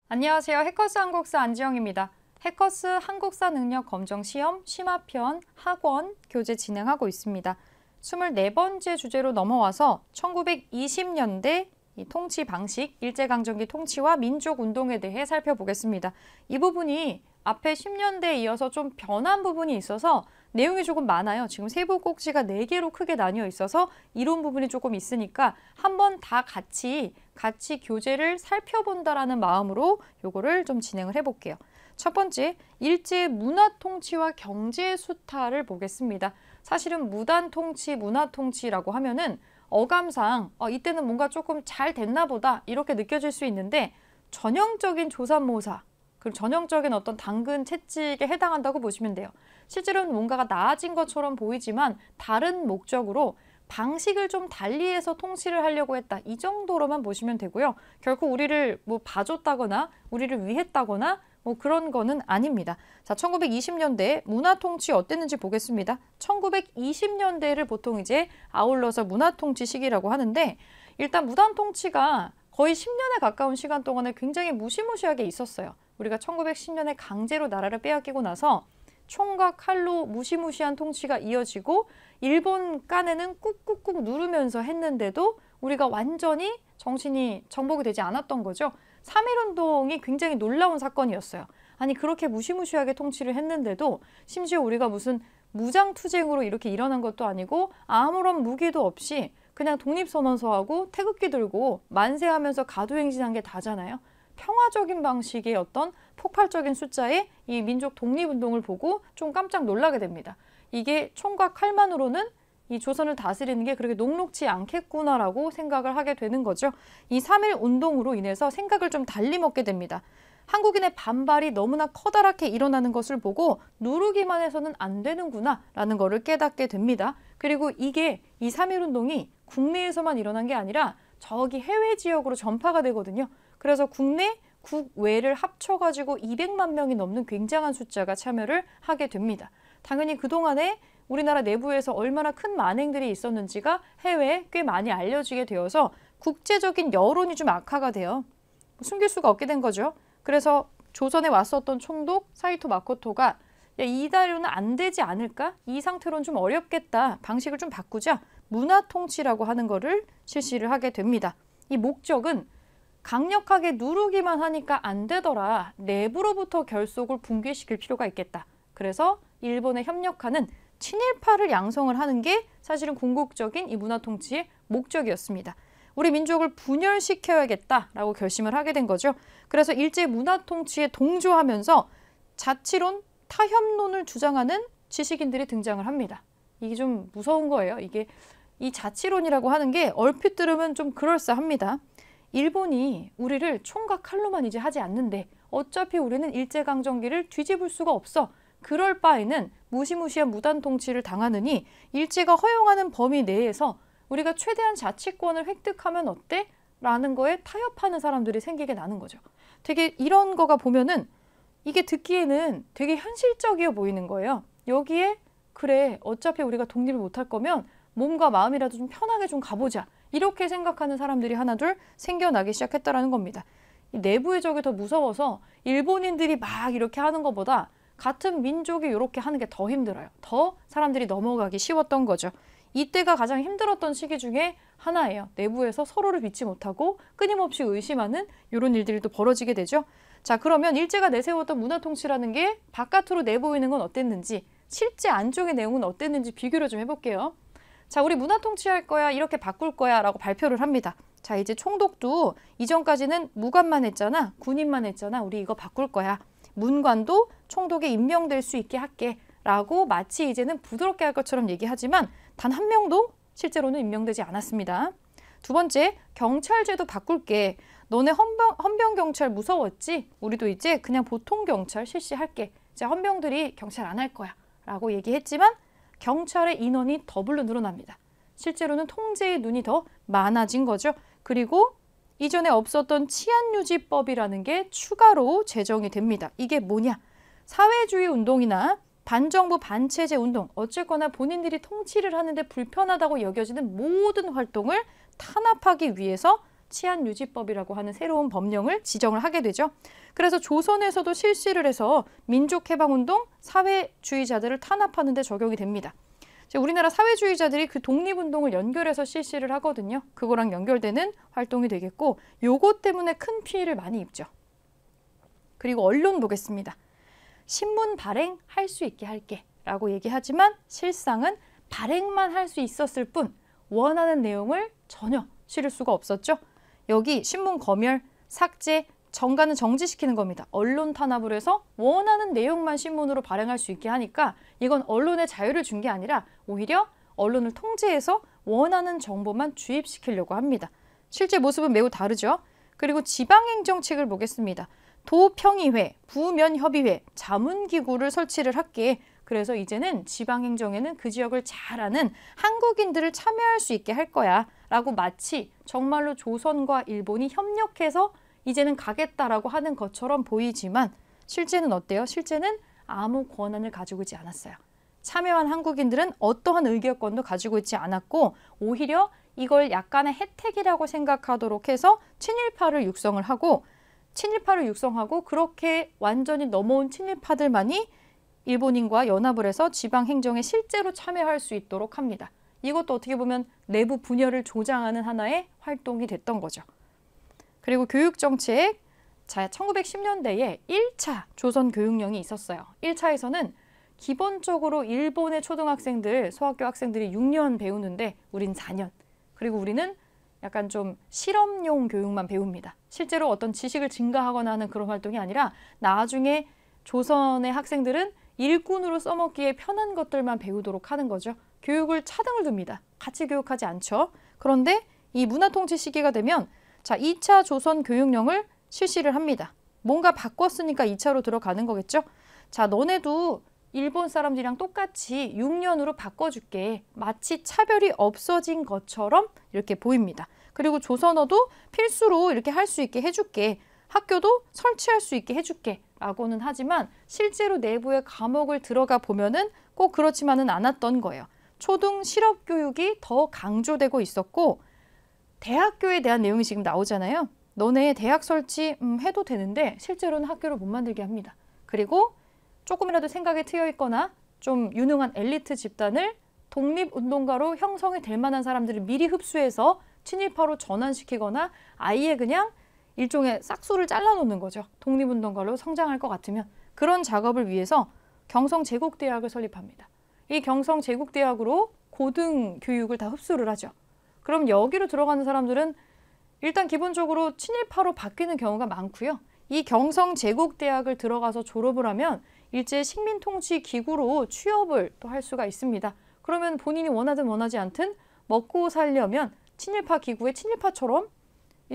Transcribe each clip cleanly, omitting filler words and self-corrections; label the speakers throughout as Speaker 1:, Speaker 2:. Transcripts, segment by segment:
Speaker 1: 안녕하세요. 해커스 한국사 안지영입니다. 해커스 한국사 능력 검정 시험 심화편 학원 교재 진행하고 있습니다. 24번째 주제로 넘어와서 1920년대 이 통치 방식, 일제강점기 통치와 민족운동에 대해 살펴보겠습니다. 이 부분이 앞에 10년대에 이어서 좀 변한 부분이 있어서 내용이 조금 많아요. 지금 세부 꼭지가 4개로 크게 나뉘어 있어서 이론 부분이 조금 있으니까 한번 다 같이 교재를 살펴본다라는 마음으로 요거를 좀 진행을 해볼게요. 첫 번째, 일제 문화 통치와 경제 수탈을 보겠습니다. 사실은 무단 통치, 문화 통치라고 하면은 어감상 이때는 뭔가 조금 잘 됐나 보다 이렇게 느껴질 수 있는데 전형적인 조삼모사 그리고 전형적인 어떤 당근 채찍에 해당한다고 보시면 돼요. 실제로는 뭔가가 나아진 것처럼 보이지만 다른 목적으로 방식을 좀 달리해서 통치를 하려고 했다. 이 정도로만 보시면 되고요. 결코 우리를 봐줬다거나 우리를 위했다거나 그런 거는 아닙니다. 자, 1920년대 문화 통치 어땠는지 보겠습니다. 1920년대를 보통 이제 아울러서 문화 통치 시기라고 하는데 일단 무단 통치가 거의 10년에 가까운 시간 동안에 굉장히 무시무시하게 있었어요. 우리가 1910년에 강제로 나라를 빼앗기고 나서 총과 칼로 무시무시한 통치가 이어지고 일본 깐에는 꾹꾹꾹 누르면서 했는데도 우리가 완전히 정신이 정복이 되지 않았던 거죠. 3.1운동이 굉장히 놀라운 사건이었어요. 아니 그렇게 무시무시하게 통치를 했는데도 심지어 우리가 무슨 무장투쟁으로 이렇게 일어난 것도 아니고 아무런 무기도 없이 그냥 독립선언서하고 태극기 들고 만세하면서 가도행진한 게 다잖아요. 평화적인 방식의 어떤 폭발적인 숫자의 이 민족 독립운동을 보고 좀 깜짝 놀라게 됩니다. 이게 총과 칼만으로는 이 조선을 다스리는 게 그렇게 녹록지 않겠구나라고 생각을 하게 되는 거죠. 이 3.1 운동으로 인해서 생각을 좀 달리 먹게 됩니다. 한국인의 반발이 너무나 커다랗게 일어나는 것을 보고 누르기만 해서는 안 되는구나 라는 거를 깨닫게 됩니다. 그리고 이게 이 3.1 운동이 국내에서만 일어난 게 아니라 저기 해외 지역으로 전파가 되거든요. 그래서 국내, 국외를 합쳐가지고 200만 명이 넘는 굉장한 숫자가 참여를 하게 됩니다. 당연히 그동안에 우리나라 내부에서 얼마나 큰 만행들이 있었는지가 해외에 꽤 많이 알려지게 되어서 국제적인 여론이 좀 악화가 돼요. 숨길 수가 없게 된 거죠. 그래서 조선에 왔었던 총독 사이토 마코토가 이대로는 안 되지 않을까? 이 상태로는 좀 어렵겠다. 방식을 좀 바꾸자. 문화 통치라고 하는 거를 실시를 하게 됩니다. 이 목적은 강력하게 누르기만 하니까 안 되더라. 내부로부터 결속을 붕괴시킬 필요가 있겠다. 그래서 일본에 협력하는 친일파를 양성을 하는 게 사실은 궁극적인 이 문화 통치의 목적이었습니다. 우리 민족을 분열시켜야겠다라고 결심을 하게 된 거죠. 그래서 일제 문화 통치에 동조하면서 자치론, 타협론을 주장하는 지식인들이 등장을 합니다. 이게 좀 무서운 거예요. 이게 이 자치론이라고 하는 게 얼핏 들으면 좀 그럴싸합니다. 일본이 우리를 총과 칼로만 이제 하지 않는데 어차피 우리는 일제강점기를 뒤집을 수가 없어. 그럴 바에는 무시무시한 무단 통치를 당하느니 일제가 허용하는 범위 내에서 우리가 최대한 자치권을 획득하면 어때? 라는 거에 타협하는 사람들이 생기게 나는 거죠. 되게 이런 거가 보면은 이게 듣기에는 되게 현실적이어 보이는 거예요. 여기에 그래 어차피 우리가 독립을 못할 거면 몸과 마음이라도 좀 편하게 좀 가보자. 이렇게 생각하는 사람들이 하나둘 생겨나기 시작했다는 겁니다. 이 내부의 적이 더 무서워서 일본인들이 막 이렇게 하는 것보다 같은 민족이 이렇게 하는 게 더 힘들어요. 더 사람들이 넘어가기 쉬웠던 거죠. 이때가 가장 힘들었던 시기 중에 하나예요. 내부에서 서로를 믿지 못하고 끊임없이 의심하는 이런 일들이 또 벌어지게 되죠. 자, 그러면 일제가 내세웠던 문화 통치라는 게 바깥으로 내보이는 건 어땠는지 실제 안쪽의 내용은 어땠는지 비교를 좀 해볼게요. 자, 우리 문화 통치할 거야, 이렇게 바꿀 거야 라고 발표를 합니다. 자, 이제 총독도 이전까지는 무관만 했잖아, 군인만 했잖아, 우리 이거 바꿀 거야. 문관도 총독에 임명될 수 있게 할게 라고 마치 이제는 부드럽게 할 것처럼 얘기하지만 단 한 명도 실제로는 임명되지 않았습니다. 두 번째, 경찰제도 바꿀게. 너네 헌병 경찰 무서웠지? 우리도 이제 그냥 보통 경찰 실시할게. 이제 헌병들이 경찰 안 할 거야 라고 얘기했지만 경찰의 인원이 더블로 늘어납니다. 실제로는 통제의 눈이 더 많아진 거죠. 그리고 이전에 없었던 치안유지법이라는 게 추가로 제정이 됩니다. 이게 뭐냐? 사회주의 운동이나 반정부 반체제 운동, 어쨌거나 본인들이 통치를 하는데 불편하다고 여겨지는 모든 활동을 탄압하기 위해서 치안유지법이라고 하는 새로운 법령을 지정을 하게 되죠. 그래서 조선에서도 실시를 해서 민족해방운동, 사회주의자들을 탄압하는 데 적용이 됩니다. 우리나라 사회주의자들이 그 독립운동을 연결해서 실시를 하거든요. 그거랑 연결되는 활동이 되겠고 요것 때문에 큰 피해를 많이 입죠. 그리고 언론 보겠습니다. 신문 발행할 수 있게 할게 라고 얘기하지만 실상은 발행만 할 수 있었을 뿐 원하는 내용을 전혀 실을 수가 없었죠. 여기 신문 검열, 삭제, 정가는 정지시키는 겁니다. 언론 탄압을 해서 원하는 내용만 신문으로 발행할 수 있게 하니까 이건 언론의 자유를 준 게 아니라 오히려 언론을 통제해서 원하는 정보만 주입시키려고 합니다. 실제 모습은 매우 다르죠. 그리고 지방행정책을 보겠습니다. 도평의회, 부면협의회, 자문기구를 설치를 할게. 그래서 이제는 지방행정에는 그 지역을 잘 아는 한국인들을 참여할 수 있게 할 거야 라고 마치 정말로 조선과 일본이 협력해서 이제는 가겠다라고 하는 것처럼 보이지만 실제는 어때요? 실제는 아무 권한을 가지고 있지 않았어요. 참여한 한국인들은 어떠한 의결권도 가지고 있지 않았고 오히려 이걸 약간의 혜택이라고 생각하도록 해서 친일파를 육성을 하고 친일파를 육성하고 그렇게 완전히 넘어온 친일파들만이 일본인과 연합을 해서 지방행정에 실제로 참여할 수 있도록 합니다. 이것도 어떻게 보면 내부 분열을 조장하는 하나의 활동이 됐던 거죠. 그리고 교육정책, 자 1910년대에 1차 조선교육령이 있었어요. 1차에서는 기본적으로 일본의 초등학생들, 소학교 학생들이 6년 배우는데 우린 4년. 그리고 우리는 약간 좀 실험용 교육만 배웁니다. 실제로 어떤 지식을 증가하거나 하는 그런 활동이 아니라 나중에 조선의 학생들은 일꾼으로 써먹기에 편한 것들만 배우도록 하는 거죠. 교육을 차등을 둡니다. 같이 교육하지 않죠. 그런데 이 문화통치 시기가 되면 자 2차 조선교육령을 실시를 합니다. 뭔가 바꿨으니까 2차로 들어가는 거겠죠. 자 너네도 일본 사람들이랑 똑같이 6년으로 바꿔줄게. 마치 차별이 없어진 것처럼 이렇게 보입니다. 그리고 조선어도 필수로 이렇게 할 수 있게 해줄게. 학교도 설치할 수 있게 해줄게 라고는 하지만 실제로 내부의 과목을 들어가 보면은 꼭 그렇지만은 않았던 거예요. 초등 실업교육이 더 강조되고 있었고 대학교에 대한 내용이 지금 나오잖아요. 너네 대학 설치 해도 되는데 실제로는 학교를 못 만들게 합니다. 그리고 조금이라도 생각에 트여 있거나 좀 유능한 엘리트 집단을 독립운동가로 형성이 될 만한 사람들을 미리 흡수해서 친일파로 전환시키거나 아예 그냥 일종의 싹수를 잘라놓는 거죠. 독립운동가로 성장할 것 같으면. 그런 작업을 위해서 경성제국대학을 설립합니다. 이 경성제국대학으로 고등교육을 다 흡수를 하죠. 그럼 여기로 들어가는 사람들은 일단 기본적으로 친일파로 바뀌는 경우가 많고요. 이 경성제국대학을 들어가서 졸업을 하면 일제 식민통치기구로 취업을 또 할 수가 있습니다. 그러면 본인이 원하든 원하지 않든 먹고 살려면 친일파 기구에 친일파처럼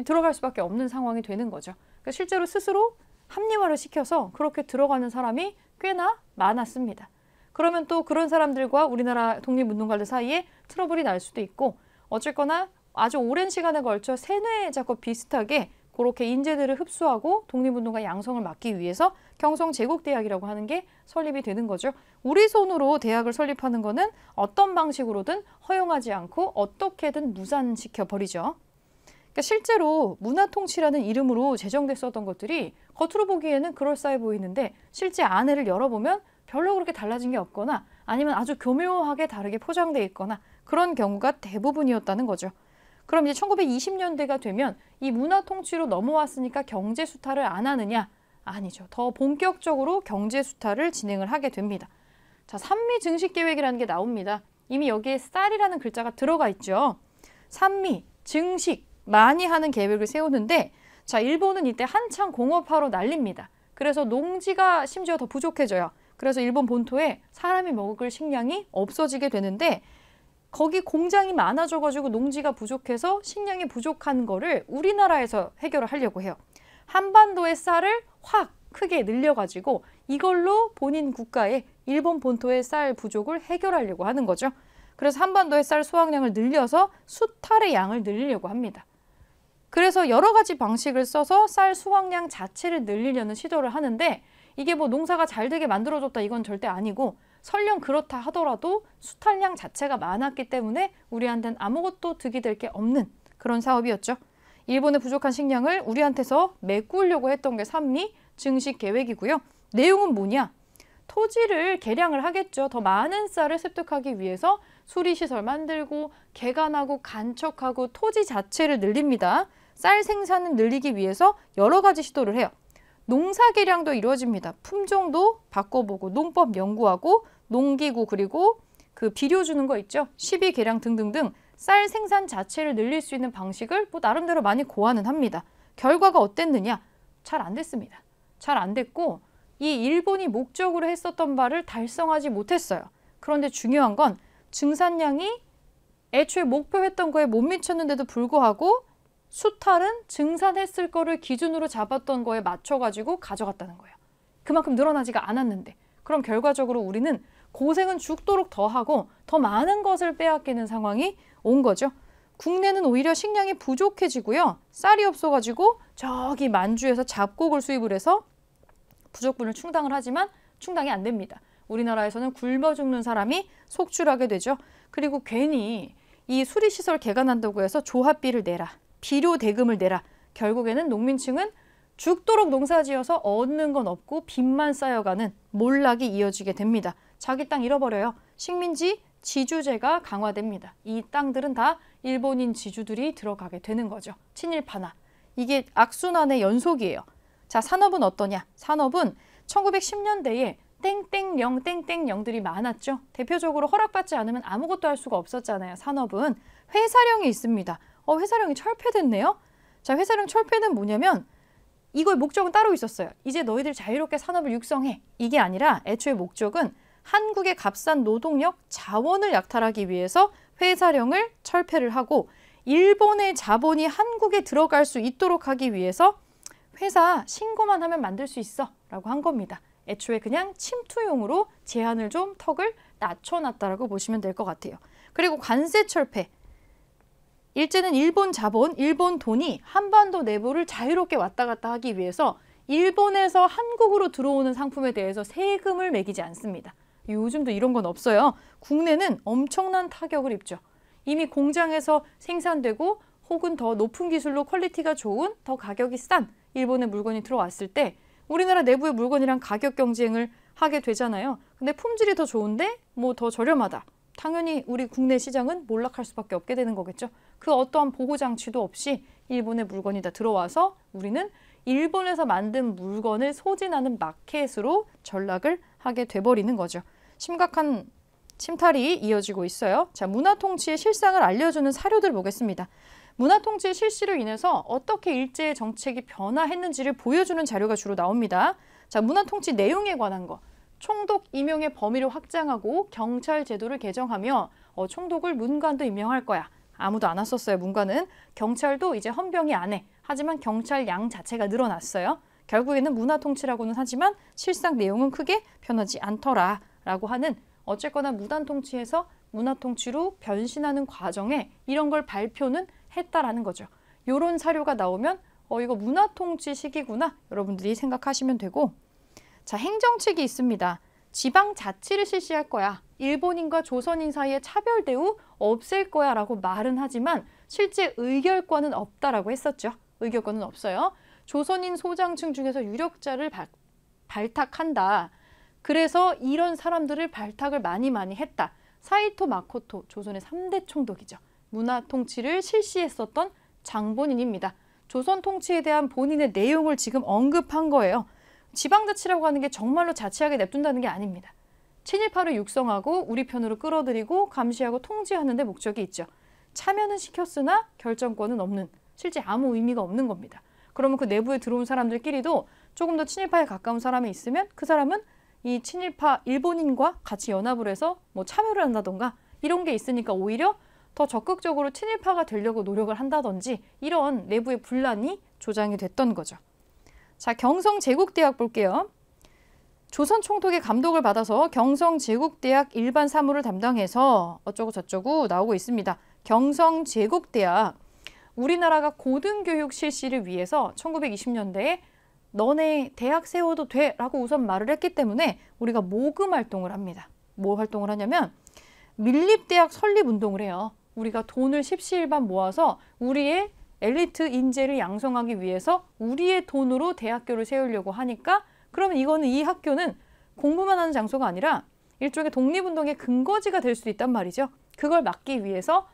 Speaker 1: 들어갈 수밖에 없는 상황이 되는 거죠. 그러니까 실제로 스스로 합리화를 시켜서 그렇게 들어가는 사람이 꽤나 많았습니다. 그러면 또 그런 사람들과 우리나라 독립운동가들 사이에 트러블이 날 수도 있고 어쨌거나 아주 오랜 시간에 걸쳐 세뇌 작업 비슷하게 그렇게 인재들을 흡수하고 독립운동가 양성을 막기 위해서 경성제국대학이라고 하는 게 설립이 되는 거죠. 우리 손으로 대학을 설립하는 거는 어떤 방식으로든 허용하지 않고 어떻게든 무산시켜 버리죠. 그러니까 실제로 문화통치라는 이름으로 제정됐었던 것들이 겉으로 보기에는 그럴싸해 보이는데 실제 안에를 열어보면 별로 그렇게 달라진 게 없거나 아니면 아주 교묘하게 다르게 포장되어 있거나 그런 경우가 대부분이었다는 거죠. 그럼 이제 1920년대가 되면 이 문화통치로 넘어왔으니까 경제수탈을 안 하느냐? 아니죠. 더 본격적으로 경제수탈을 진행을 하게 됩니다. 자, 산미 증식계획이라는 게 나옵니다. 이미 여기에 쌀이라는 글자가 들어가 있죠. 산미, 증식, 많이 하는 계획을 세우는데 자, 일본은 이때 한창 공업화로 난립니다. 그래서 농지가 심지어 더 부족해져요. 그래서 일본 본토에 사람이 먹을 식량이 없어지게 되는데 거기 공장이 많아져가지고 농지가 부족해서 식량이 부족한 거를 우리나라에서 해결을 하려고 해요. 한반도의 쌀을 확 크게 늘려가지고 이걸로 본인 국가의 일본 본토의 쌀 부족을 해결하려고 하는 거죠. 그래서 한반도의 쌀 수확량을 늘려서 수탈의 양을 늘리려고 합니다. 그래서 여러 가지 방식을 써서 쌀 수확량 자체를 늘리려는 시도를 하는데 이게 뭐 농사가 잘 되게 만들어줬다 이건 절대 아니고 설령 그렇다 하더라도 수탈량 자체가 많았기 때문에 우리한테는 아무것도 득이 될 게 없는 그런 사업이었죠. 일본의 부족한 식량을 우리한테서 메꾸려고 했던 게 삼미 증식 계획이고요. 내용은 뭐냐? 토지를 개량을 하겠죠. 더 많은 쌀을 습득하기 위해서 수리시설 만들고 개간하고 간척하고 토지 자체를 늘립니다. 쌀 생산을 늘리기 위해서 여러 가지 시도를 해요. 농사 개량도 이루어집니다. 품종도 바꿔보고 농법 연구하고 농기구 그리고 그 비료 주는 거 있죠. 시비 개량 등등등 쌀 생산 자체를 늘릴 수 있는 방식을 뭐 나름대로 많이 고안은 합니다. 결과가 어땠느냐? 잘 안 됐습니다. 잘 안 됐고 이 일본이 목적으로 했었던 바를 달성하지 못했어요. 그런데 중요한 건 증산량이 애초에 목표했던 거에 못 미쳤는데도 불구하고 수탈은 증산했을 거를 기준으로 잡았던 거에 맞춰가지고 가져갔다는 거예요. 그만큼 늘어나지가 않았는데. 그럼 결과적으로 우리는 고생은 죽도록 더 하고 더 많은 것을 빼앗기는 상황이 온 거죠. 국내는 오히려 식량이 부족해지고요. 쌀이 없어가지고 저기 만주에서 잡곡을 수입을 해서 부족분을 충당을 하지만 충당이 안 됩니다. 우리나라에서는 굶어 죽는 사람이 속출하게 되죠. 그리고 괜히 이 수리시설 개간한다고 해서 조합비를 내라, 비료 대금을 내라. 결국에는 농민층은 죽도록 농사지어서 얻는 건 없고 빚만 쌓여가는 몰락이 이어지게 됩니다. 자기 땅 잃어버려요. 식민지 지주제가 강화됩니다. 이 땅들은 다 일본인 지주들이 들어가게 되는 거죠. 친일파나. 이게 악순환의 연속이에요. 자, 산업은 어떠냐? 산업은 1910년대에 땡땡령, 땡땡령들이 많았죠. 대표적으로 허락받지 않으면 아무것도 할 수가 없었잖아요. 산업은. 회사령이 있습니다. 회사령이 철폐됐네요. 자, 회사령 철폐는 뭐냐면 이거의 목적은 따로 있었어요. 이제 너희들 자유롭게 산업을 육성해. 이게 아니라 애초에 목적은 한국의 값싼 노동력, 자원을 약탈하기 위해서 회사령을 철폐를 하고 일본의 자본이 한국에 들어갈 수 있도록 하기 위해서 회사 신고만 하면 만들 수 있어 라고 한 겁니다. 애초에 그냥 침투용으로 제한을 좀 턱을 낮춰놨다라고 보시면 될 것 같아요. 그리고 관세 철폐. 일제는 일본 자본, 일본 돈이 한반도 내부를 자유롭게 왔다 갔다 하기 위해서 일본에서 한국으로 들어오는 상품에 대해서 세금을 매기지 않습니다. 요즘도 이런 건 없어요. 국내는 엄청난 타격을 입죠. 이미 공장에서 생산되고 혹은 더 높은 기술로 퀄리티가 좋은 더 가격이 싼 일본의 물건이 들어왔을 때 우리나라 내부의 물건이랑 가격 경쟁을 하게 되잖아요. 근데 품질이 더 좋은데 뭐 더 저렴하다. 당연히 우리 국내 시장은 몰락할 수밖에 없게 되는 거겠죠. 그 어떠한 보호 장치도 없이 일본의 물건이 다 들어와서 우리는 일본에서 만든 물건을 소진하는 마켓으로 전락을 하게 돼버리는 거죠. 심각한 침탈이 이어지고 있어요. 자, 문화통치의 실상을 알려주는 사료들 보겠습니다. 문화통치의 실시로 인해서 어떻게 일제의 정책이 변화했는지를 보여주는 자료가 주로 나옵니다. 자, 문화통치 내용에 관한 거. 총독 임용의 범위를 확장하고 경찰 제도를 개정하며 총독을 문관도 임명할 거야. 아무도 안 왔었어요. 문관은. 경찰도 이제 헌병이 안 해. 하지만 경찰 양 자체가 늘어났어요. 결국에는 문화통치라고는 하지만 실상 내용은 크게 변하지 않더라 라고 하는 어쨌거나 무단통치에서 문화통치로 변신하는 과정에 이런 걸 발표는 했다라는 거죠. 이런 사료가 나오면 이거 문화통치 시기구나 여러분들이 생각하시면 되고, 자, 행정책이 있습니다. 지방자치를 실시할 거야. 일본인과 조선인 사이의 차별 대우 없앨 거야 라고 말은 하지만 실제 의결권은 없다라고 했었죠. 의결권은 없어요. 조선인 소장층 중에서 유력자를 발탁한다. 그래서 이런 사람들을 발탁을 많이 했다. 사이토 마코토, 조선의 3대 총독이죠. 문화 통치를 실시했었던 장본인입니다. 조선 통치에 대한 본인의 내용을 지금 언급한 거예요. 지방자치라고 하는 게 정말로 자치하게 냅둔다는 게 아닙니다. 친일파를 육성하고 우리 편으로 끌어들이고 감시하고 통제하는 데 목적이 있죠. 참여는 시켰으나 결정권은 없는, 실제 아무 의미가 없는 겁니다. 그러면 그 내부에 들어온 사람들끼리도 조금 더 친일파에 가까운 사람이 있으면 그 사람은 이 친일파 일본인과 같이 연합을 해서 뭐 참여를 한다던가 이런 게 있으니까 오히려 더 적극적으로 친일파가 되려고 노력을 한다든지 이런 내부의 분란이 조장이 됐던 거죠. 자, 경성제국대학 볼게요. 조선 총독의 감독을 받아서 경성제국대학 일반 사무를 담당해서 어쩌고 저쩌고 나오고 있습니다. 경성제국대학, 우리나라가 고등교육 실시를 위해서 1920년대에 너네 대학 세워도 돼 라고 우선 말을 했기 때문에 우리가 모금 활동을 합니다. 뭐 활동을 하냐면 밀립대학 설립 운동을 해요. 우리가 돈을 십시일반 모아서 우리의 엘리트 인재를 양성하기 위해서 우리의 돈으로 대학교를 세우려고 하니까 그러면 이거는 이 학교는 공부만 하는 장소가 아니라 일종의 독립운동의 근거지가 될 수 있단 말이죠. 그걸 막기 위해서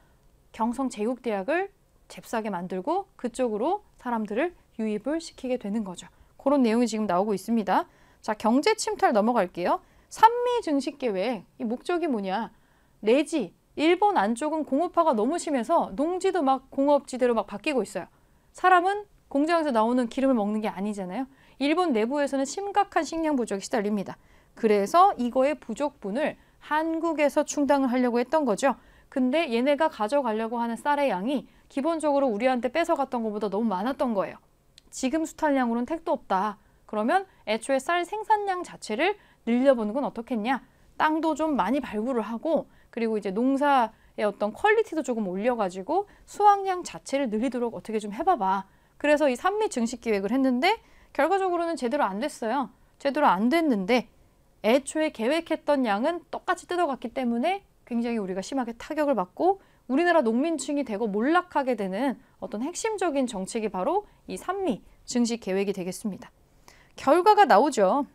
Speaker 1: 경성제국대학을 잽싸게 만들고 그쪽으로 사람들을 유입을 시키게 되는 거죠. 그런 내용이 지금 나오고 있습니다. 자, 경제 침탈 넘어갈게요. 산미 증식 계획, 이 목적이 뭐냐? 내지 일본 안쪽은 공업화가 너무 심해서 농지도 막 공업지대로 막 바뀌고 있어요. 사람은 공장에서 나오는 기름을 먹는 게 아니잖아요. 일본 내부에서는 심각한 식량 부족에 시달립니다. 그래서 이거의 부족분을 한국에서 충당을 하려고 했던 거죠. 근데 얘네가 가져가려고 하는 쌀의 양이 기본적으로 우리한테 뺏어갔던 것보다 너무 많았던 거예요. 지금 수탈량으로는 택도 없다. 그러면 애초에 쌀 생산량 자체를 늘려보는 건 어떻겠냐? 땅도 좀 많이 발굴을 하고 그리고 이제 농사의 어떤 퀄리티도 조금 올려가지고 수확량 자체를 늘리도록 어떻게 좀 해봐봐. 그래서 이 산미 증식 기획을 했는데 결과적으로는 제대로 안 됐어요. 제대로 안 됐는데 애초에 계획했던 양은 똑같이 뜯어갔기 때문에 굉장히 우리가 심하게 타격을 받고 우리나라 농민층이 되고 몰락하게 되는 어떤 핵심적인 정책이 바로 이 산미 증식 계획이 되겠습니다. 결과가 나오죠.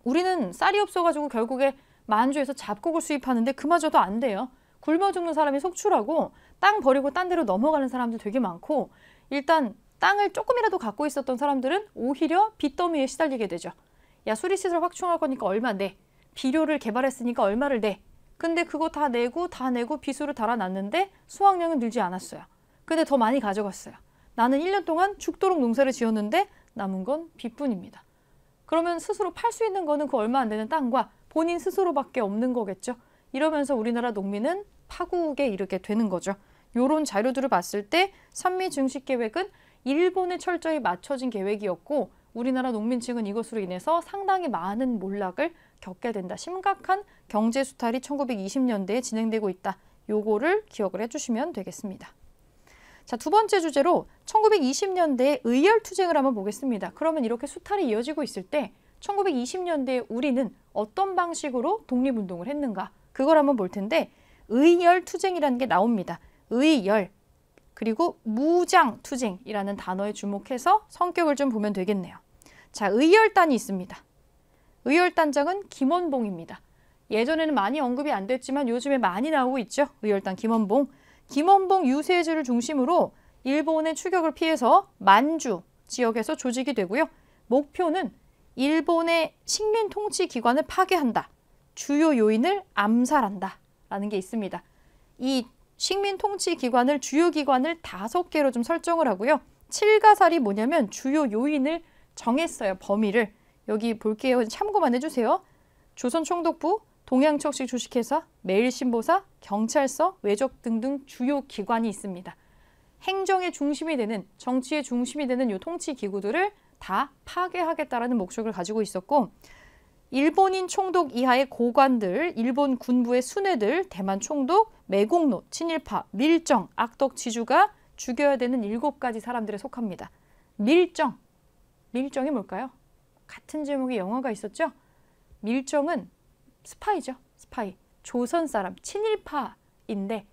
Speaker 1: 우리는 쌀이 없어가지고 결국에 만주에서 잡곡을 수입하는데 그마저도 안 돼요. 굶어 죽는 사람이 속출하고 땅 버리고 딴 데로 넘어가는 사람들 되게 많고 일단 땅을 조금이라도 갖고 있었던 사람들은 오히려 빚더미에 시달리게 되죠. 야, 수리시설 확충할 거니까 얼마 내. 비료를 개발했으니까 얼마를 내. 근데 그거 다 내고 비수를 달아놨는데 수확량은 늘지 않았어요. 근데 더 많이 가져갔어요. 나는 1년 동안 죽도록 농사를 지었는데 남은 건 빚뿐입니다. 그러면 스스로 팔 수 있는 거는 그 얼마 안 되는 땅과 본인 스스로밖에 없는 거겠죠. 이러면서 우리나라 농민은 파국에 이르게 되는 거죠. 이런 자료들을 봤을 때 산미 증식 계획은 일본에 철저히 맞춰진 계획이었고 우리나라 농민층은 이것으로 인해서 상당히 많은 몰락을 겪게 된다. 심각한 경제 수탈이 1920년대에 진행되고 있다. 요거를 기억을 해주시면 되겠습니다. 자, 두 번째 주제로 1920년대에 의열투쟁을 한번 보겠습니다. 그러면 이렇게 수탈이 이어지고 있을 때 1920년대에 우리는 어떤 방식으로 독립운동을 했는가? 그걸 한번 볼 텐데 의열투쟁이라는 게 나옵니다. 의열 그리고 무장투쟁이라는 단어에 주목해서 성격을 좀 보면 되겠네요. 자, 의열단이 있습니다. 의열단장은 김원봉입니다. 예전에는 많이 언급이 안 됐지만 요즘에 많이 나오고 있죠. 의열단 김원봉. 김원봉 유세주를 중심으로 일본의 추격을 피해서 만주 지역에서 조직이 되고요. 목표는 일본의 식민 통치 기관을 파괴한다. 주요 요인을 암살한다. 라는 게 있습니다. 이 식민 통치 기관을 주요 기관을 5개로 좀 설정을 하고요. 7가살이 뭐냐면 주요 요인을 정했어요. 범위를. 여기 볼게요. 참고만 해주세요. 조선총독부, 동양척식 주식회사, 매일신보사, 경찰서, 외적 등등 주요 기관이 있습니다. 행정의 중심이 되는, 정치의 중심이 되는 이 통치 기구들을 다 파괴하겠다라는 목적을 가지고 있었고 일본인 총독 이하의 고관들, 일본 군부의 순회들, 대만 총독, 매국노, 친일파, 밀정, 악덕 지주가 죽여야 되는 7가지 사람들에 속합니다. 밀정. 밀정이 뭘까요? 같은 제목의 영화가 있었죠? 밀정은 스파이죠. 스파이. 조선 사람, 친일파인데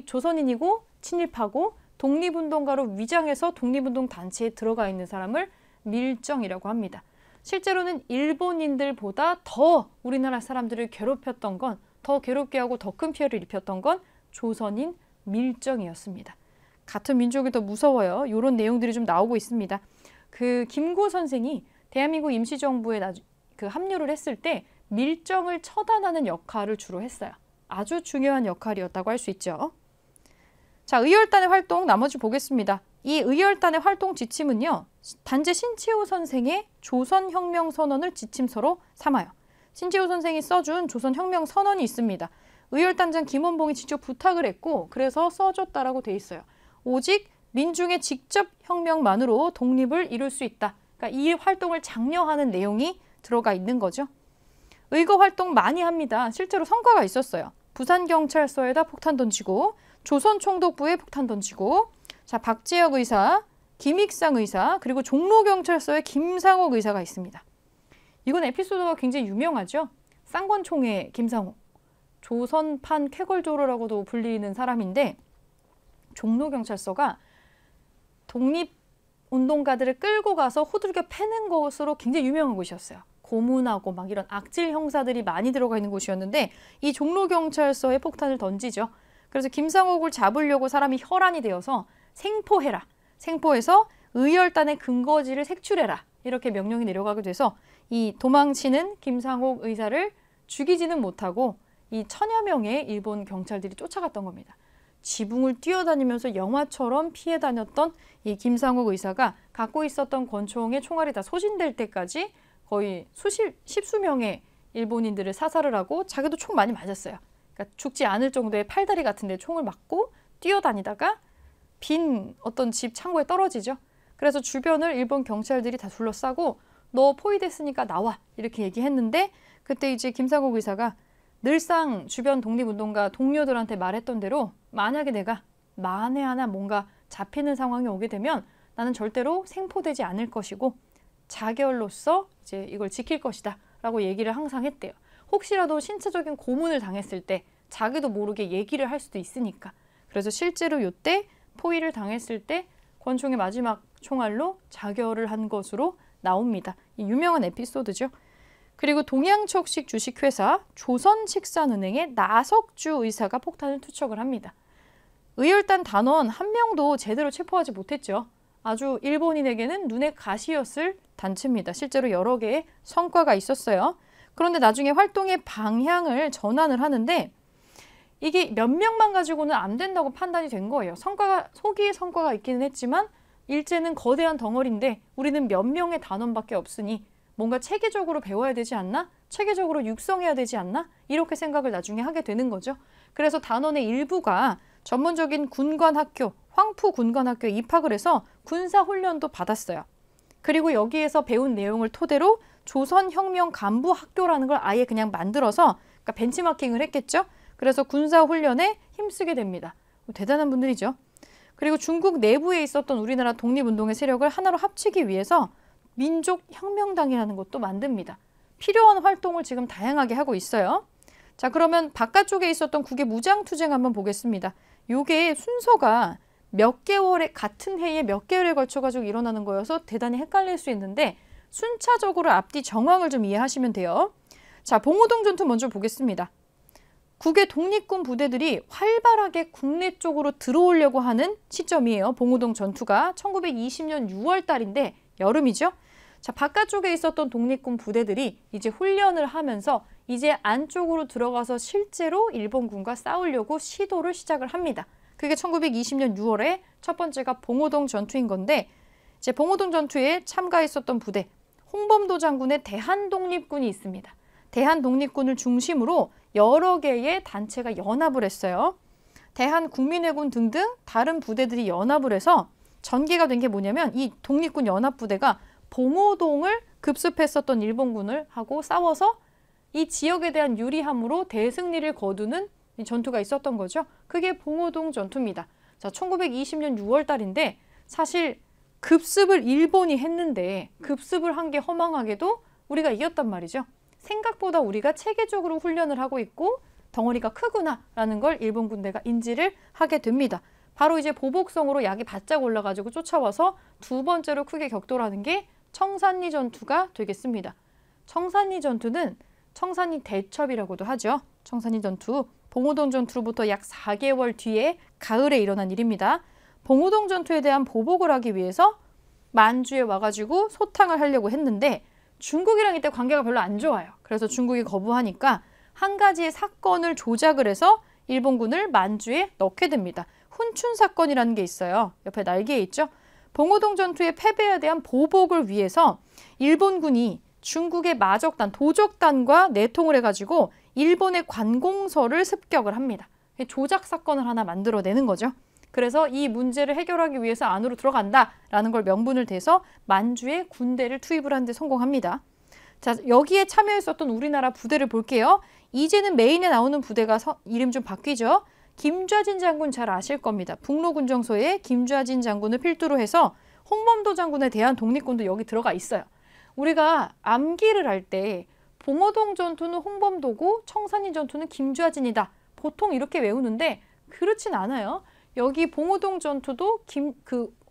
Speaker 1: 조선인이고 친일파고 독립운동가로 위장해서 독립운동 단체에 들어가 있는 사람을 밀정이라고 합니다. 실제로는 일본인들보다 더 우리나라 사람들을 괴롭혔던 건, 더 괴롭게 하고 더 큰 피해를 입혔던 건 조선인 밀정이었습니다. 같은 민족이 더 무서워요. 이런 내용들이 좀 나오고 있습니다. 그 김구 선생이 대한민국 임시정부에 합류를 했을 때 밀정을 처단하는 역할을 주로 했어요. 아주 중요한 역할이었다고 할 수 있죠. 자, 의열단의 활동 나머지 보겠습니다. 이 의열단의 활동 지침은요. 단재 신치호 선생의 조선혁명선언을 지침서로 삼아요. 신치호 선생이 써준 조선혁명선언이 있습니다. 의열단장 김원봉이 직접 부탁을 했고 그래서 써줬다라고 돼 있어요. 오직 민중의 직접 혁명만으로 독립을 이룰 수 있다. 그러니까 이 활동을 장려하는 내용이 들어가 있는 거죠. 의거 활동 많이 합니다. 실제로 성과가 있었어요. 부산경찰서에다 폭탄 던지고 조선총독부에 폭탄 던지고 자, 박재혁 의사, 김익상 의사, 그리고 종로경찰서에 김상옥 의사가 있습니다. 이건 에피소드가 굉장히 유명하죠. 쌍권총의 김상옥, 조선판 쾌걸조로라고도 불리는 사람인데 종로경찰서가 독립운동가들을 끌고 가서 호들갑 패는 것으로 굉장히 유명한 곳이었어요. 고문하고 막 이런 악질 형사들이 많이 들어가 있는 곳이었는데 이 종로경찰서에 폭탄을 던지죠. 그래서 김상옥을 잡으려고 사람이 혈안이 되어서 생포해라. 생포해서 의열단의 근거지를 색출해라. 이렇게 명령이 내려가게 돼서 이 도망치는 김상옥 의사를 죽이지는 못하고 이 천여 명의 일본 경찰들이 쫓아갔던 겁니다. 지붕을 뛰어다니면서 영화처럼 피해 다녔던 이 김상옥 의사가 갖고 있었던 권총의 총알이 다 소진될 때까지 거의 십수명의 일본인들을 사살을 하고 자기도 총 많이 맞았어요. 그러니까 죽지 않을 정도의 팔다리 같은 데 총을 맞고 뛰어다니다가 빈 어떤 집 창고에 떨어지죠. 그래서 주변을 일본 경찰들이 다 둘러싸고 너 포위됐으니까 나와 이렇게 얘기했는데 그때 이제 김상옥 의사가 늘상 주변 독립운동가 동료들한테 말했던 대로 만약에 내가 만에 하나 뭔가 잡히는 상황이 오게 되면 나는 절대로 생포되지 않을 것이고 자결로서 이제 이걸 지킬 것이다 라고 얘기를 항상 했대요. 혹시라도 신체적인 고문을 당했을 때 자기도 모르게 얘기를 할 수도 있으니까. 그래서 실제로 이때 포위를 당했을 때 권총의 마지막 총알로 자결을 한 것으로 나옵니다. 이 유명한 에피소드죠. 그리고 동양척식 주식회사 조선식산은행의 나석주 의사가 폭탄을 투척을 합니다. 의열단 단원 한 명도 제대로 체포하지 못했죠. 아주 일본인에게는 눈의 가시였을 단체입니다. 실제로 여러 개의 성과가 있었어요. 그런데 나중에 활동의 방향을 전환을 하는데 이게 몇 명만 가지고는 안 된다고 판단이 된 거예요. 소기의 성과가 있기는 했지만 일제는 거대한 덩어리인데 우리는 몇 명의 단원밖에 없으니 뭔가 체계적으로 배워야 되지 않나? 체계적으로 육성해야 되지 않나? 이렇게 생각을 나중에 하게 되는 거죠. 그래서 단원의 일부가 전문적인 군관학교, 황푸군관학교에 입학을 해서 군사훈련도 받았어요. 그리고 여기에서 배운 내용을 토대로 조선혁명간부학교라는 걸 아예 그냥 만들어서 그러니까 벤치마킹을 했겠죠. 그래서 군사훈련에 힘쓰게 됩니다. 대단한 분들이죠. 그리고 중국 내부에 있었던 우리나라 독립운동의 세력을 하나로 합치기 위해서 민족혁명당이라는 것도 만듭니다. 필요한 활동을 지금 다양하게 하고 있어요. 자, 그러면 바깥쪽에 있었던 국외 무장투쟁 한번 보겠습니다. 요게 순서가 몇 개월에 같은 해에 몇 개월에 걸쳐가지고 일어나는 거여서 대단히 헷갈릴 수 있는데 순차적으로 앞뒤 정황을 좀 이해하시면 돼요. 자, 봉오동 전투 먼저 보겠습니다. 국외 독립군 부대들이 활발하게 국내 쪽으로 들어오려고 하는 시점이에요. 봉오동 전투가 1920년 6월 달인데 여름이죠. 자, 바깥쪽에 있었던 독립군 부대들이 이제 훈련을 하면서 이제 안쪽으로 들어가서 실제로 일본군과 싸우려고 시도를 시작을 합니다. 그게 1920년 6월에 첫 번째가 봉오동 전투인 건데 이제 봉오동 전투에 참가했었던 부대 홍범도 장군의 대한독립군이 있습니다. 대한독립군을 중심으로 여러 개의 단체가 연합을 했어요. 대한국민회군 등등 다른 부대들이 연합을 해서 전개가 된 게 뭐냐면 이 독립군 연합부대가 봉오동을 급습했었던 일본군을 하고 싸워서 이 지역에 대한 유리함으로 대승리를 거두는 이 전투가 있었던 거죠. 그게 봉오동 전투입니다. 자, 1920년 6월 달인데 사실 급습을 일본이 했는데 급습을 한 게 허망하게도 우리가 이겼단 말이죠. 생각보다 우리가 체계적으로 훈련을 하고 있고 덩어리가 크구나라는 걸 일본 군대가 인지를 하게 됩니다. 바로 이제 보복성으로 약이 바짝 올라가지고 쫓아와서 두 번째로 크게 격돌하는 게 청산리 전투가 되겠습니다. 청산리 전투는 청산리 대첩이라고도 하죠. 청산리 전투, 봉오동 전투로부터 약 4개월 뒤에 가을에 일어난 일입니다. 봉오동 전투에 대한 보복을 하기 위해서 만주에 와가지고 소탕을 하려고 했는데 중국이랑 이때 관계가 별로 안 좋아요. 그래서 중국이 거부하니까 한 가지의 사건을 조작을 해서 일본군을 만주에 넣게 됩니다. 훈춘 사건이라는 게 있어요. 옆에 날개에 있죠. 봉오동 전투의 패배에 대한 보복을 위해서 일본군이 중국의 마적단, 도적단과 내통을 해가지고 일본의 관공서를 습격을 합니다. 조작 사건을 하나 만들어내는 거죠. 그래서 이 문제를 해결하기 위해서 안으로 들어간다라는 걸 명분을 대서 만주에 군대를 투입을 하는 데 성공합니다. 자, 여기에 참여했었던 우리나라 부대를 볼게요. 이제는 메인에 나오는 부대가 이름 좀 바뀌죠. 김좌진 장군 잘 아실 겁니다. 북로군정소에 김좌진 장군을 필두로 해서 홍범도 장군에 대한 독립군도 여기 들어가 있어요. 우리가 암기를 할 때 봉오동 전투는 홍범도고 청산리 전투는 김좌진이다. 보통 이렇게 외우는데 그렇진 않아요. 여기 봉오동 전투도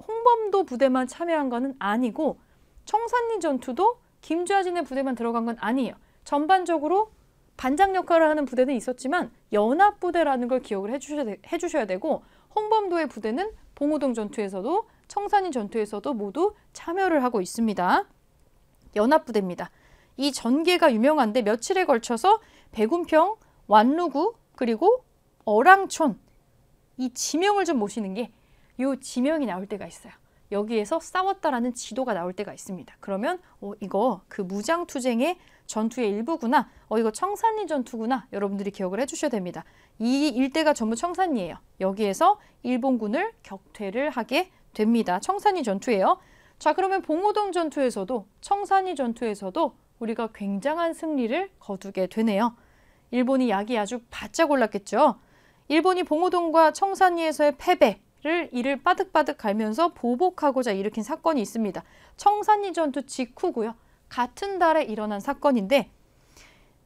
Speaker 1: 홍범도 부대만 참여한 거는 아니고 청산리 전투도 김좌진의 부대만 들어간 건 아니에요. 전반적으로 반장 역할을 하는 부대는 있었지만 연합부대라는 걸 기억을 해주셔야 되고 홍범도의 부대는 봉오동 전투에서도 청산리 전투에서도 모두 참여를 하고 있습니다. 연합부대입니다. 이 전개가 유명한데 며칠에 걸쳐서 백운평, 완루구 그리고 어랑촌 이 지명을 좀 모시는 게 이 지명이 나올 때가 있어요. 여기에서 싸웠다라는 지도가 나올 때가 있습니다. 그러면 이거 그 무장투쟁의 전투의 일부구나. 이거 청산리 전투구나. 여러분들이 기억을 해주셔야 됩니다. 이 일대가 전부 청산리예요. 여기에서 일본군을 격퇴를 하게 됩니다. 청산리 전투예요. 자, 그러면 봉오동 전투에서도 청산리 전투에서도 우리가 굉장한 승리를 거두게 되네요. 일본이 약이 아주 바짝 올랐겠죠. 일본이 봉오동과 청산리에서의 패배를 이를 빠득빠득 갈면서 보복하고자 일으킨 사건이 있습니다. 청산리 전투 직후고요. 같은 달에 일어난 사건인데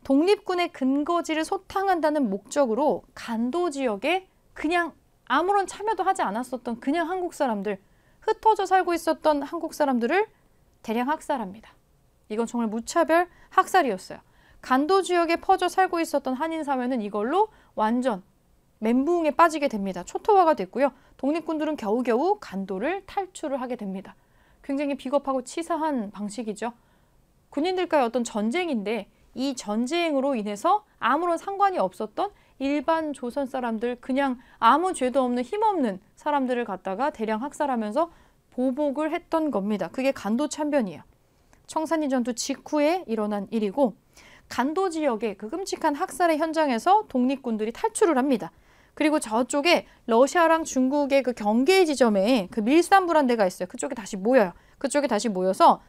Speaker 1: 독립군의 근거지를 소탕한다는 목적으로 간도 지역에 그냥 아무런 참여도 하지 않았었던 그냥 한국 사람들, 흩어져 살고 있었던 한국 사람들을 대량 학살합니다. 이건 정말 무차별 학살이었어요. 간도 지역에 퍼져 살고 있었던 한인 사회는 이걸로 완전 멘붕에 빠지게 됩니다. 초토화가 됐고요. 독립군들은 겨우겨우 간도를 탈출을 하게 됩니다. 굉장히 비겁하고 치사한 방식이죠. 군인들과의 어떤 전쟁인데 이 전쟁으로 인해서 아무런 상관이 없었던 일반 조선 사람들, 그냥 아무 죄도 없는 힘없는 사람들을 갖다가 대량 학살하면서 보복을 했던 겁니다. 그게 간도 참변이에요. 청산리 전투 직후에 일어난 일이고 간도 지역의 그 끔찍한 학살의 현장에서 독립군들이 탈출을 합니다. 그리고 저쪽에 러시아랑 중국의 그 경계 지점에 그 밀산부란 데가 있어요. 그쪽에 다시 모여요. 그쪽에 다시 모여서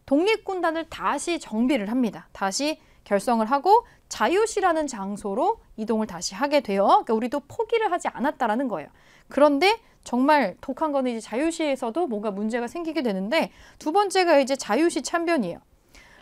Speaker 1: 독립군단을 다시 정비를 합니다. 다시 결성을 하고 자유시라는 장소로 이동을 다시 하게 돼요. 그러니까 우리도 포기를 하지 않았다라는 거예요. 그런데 정말 독한 거는 이제 자유시에서도 뭔가 문제가 생기게 되는데 두 번째가 이제 자유시 참변이에요.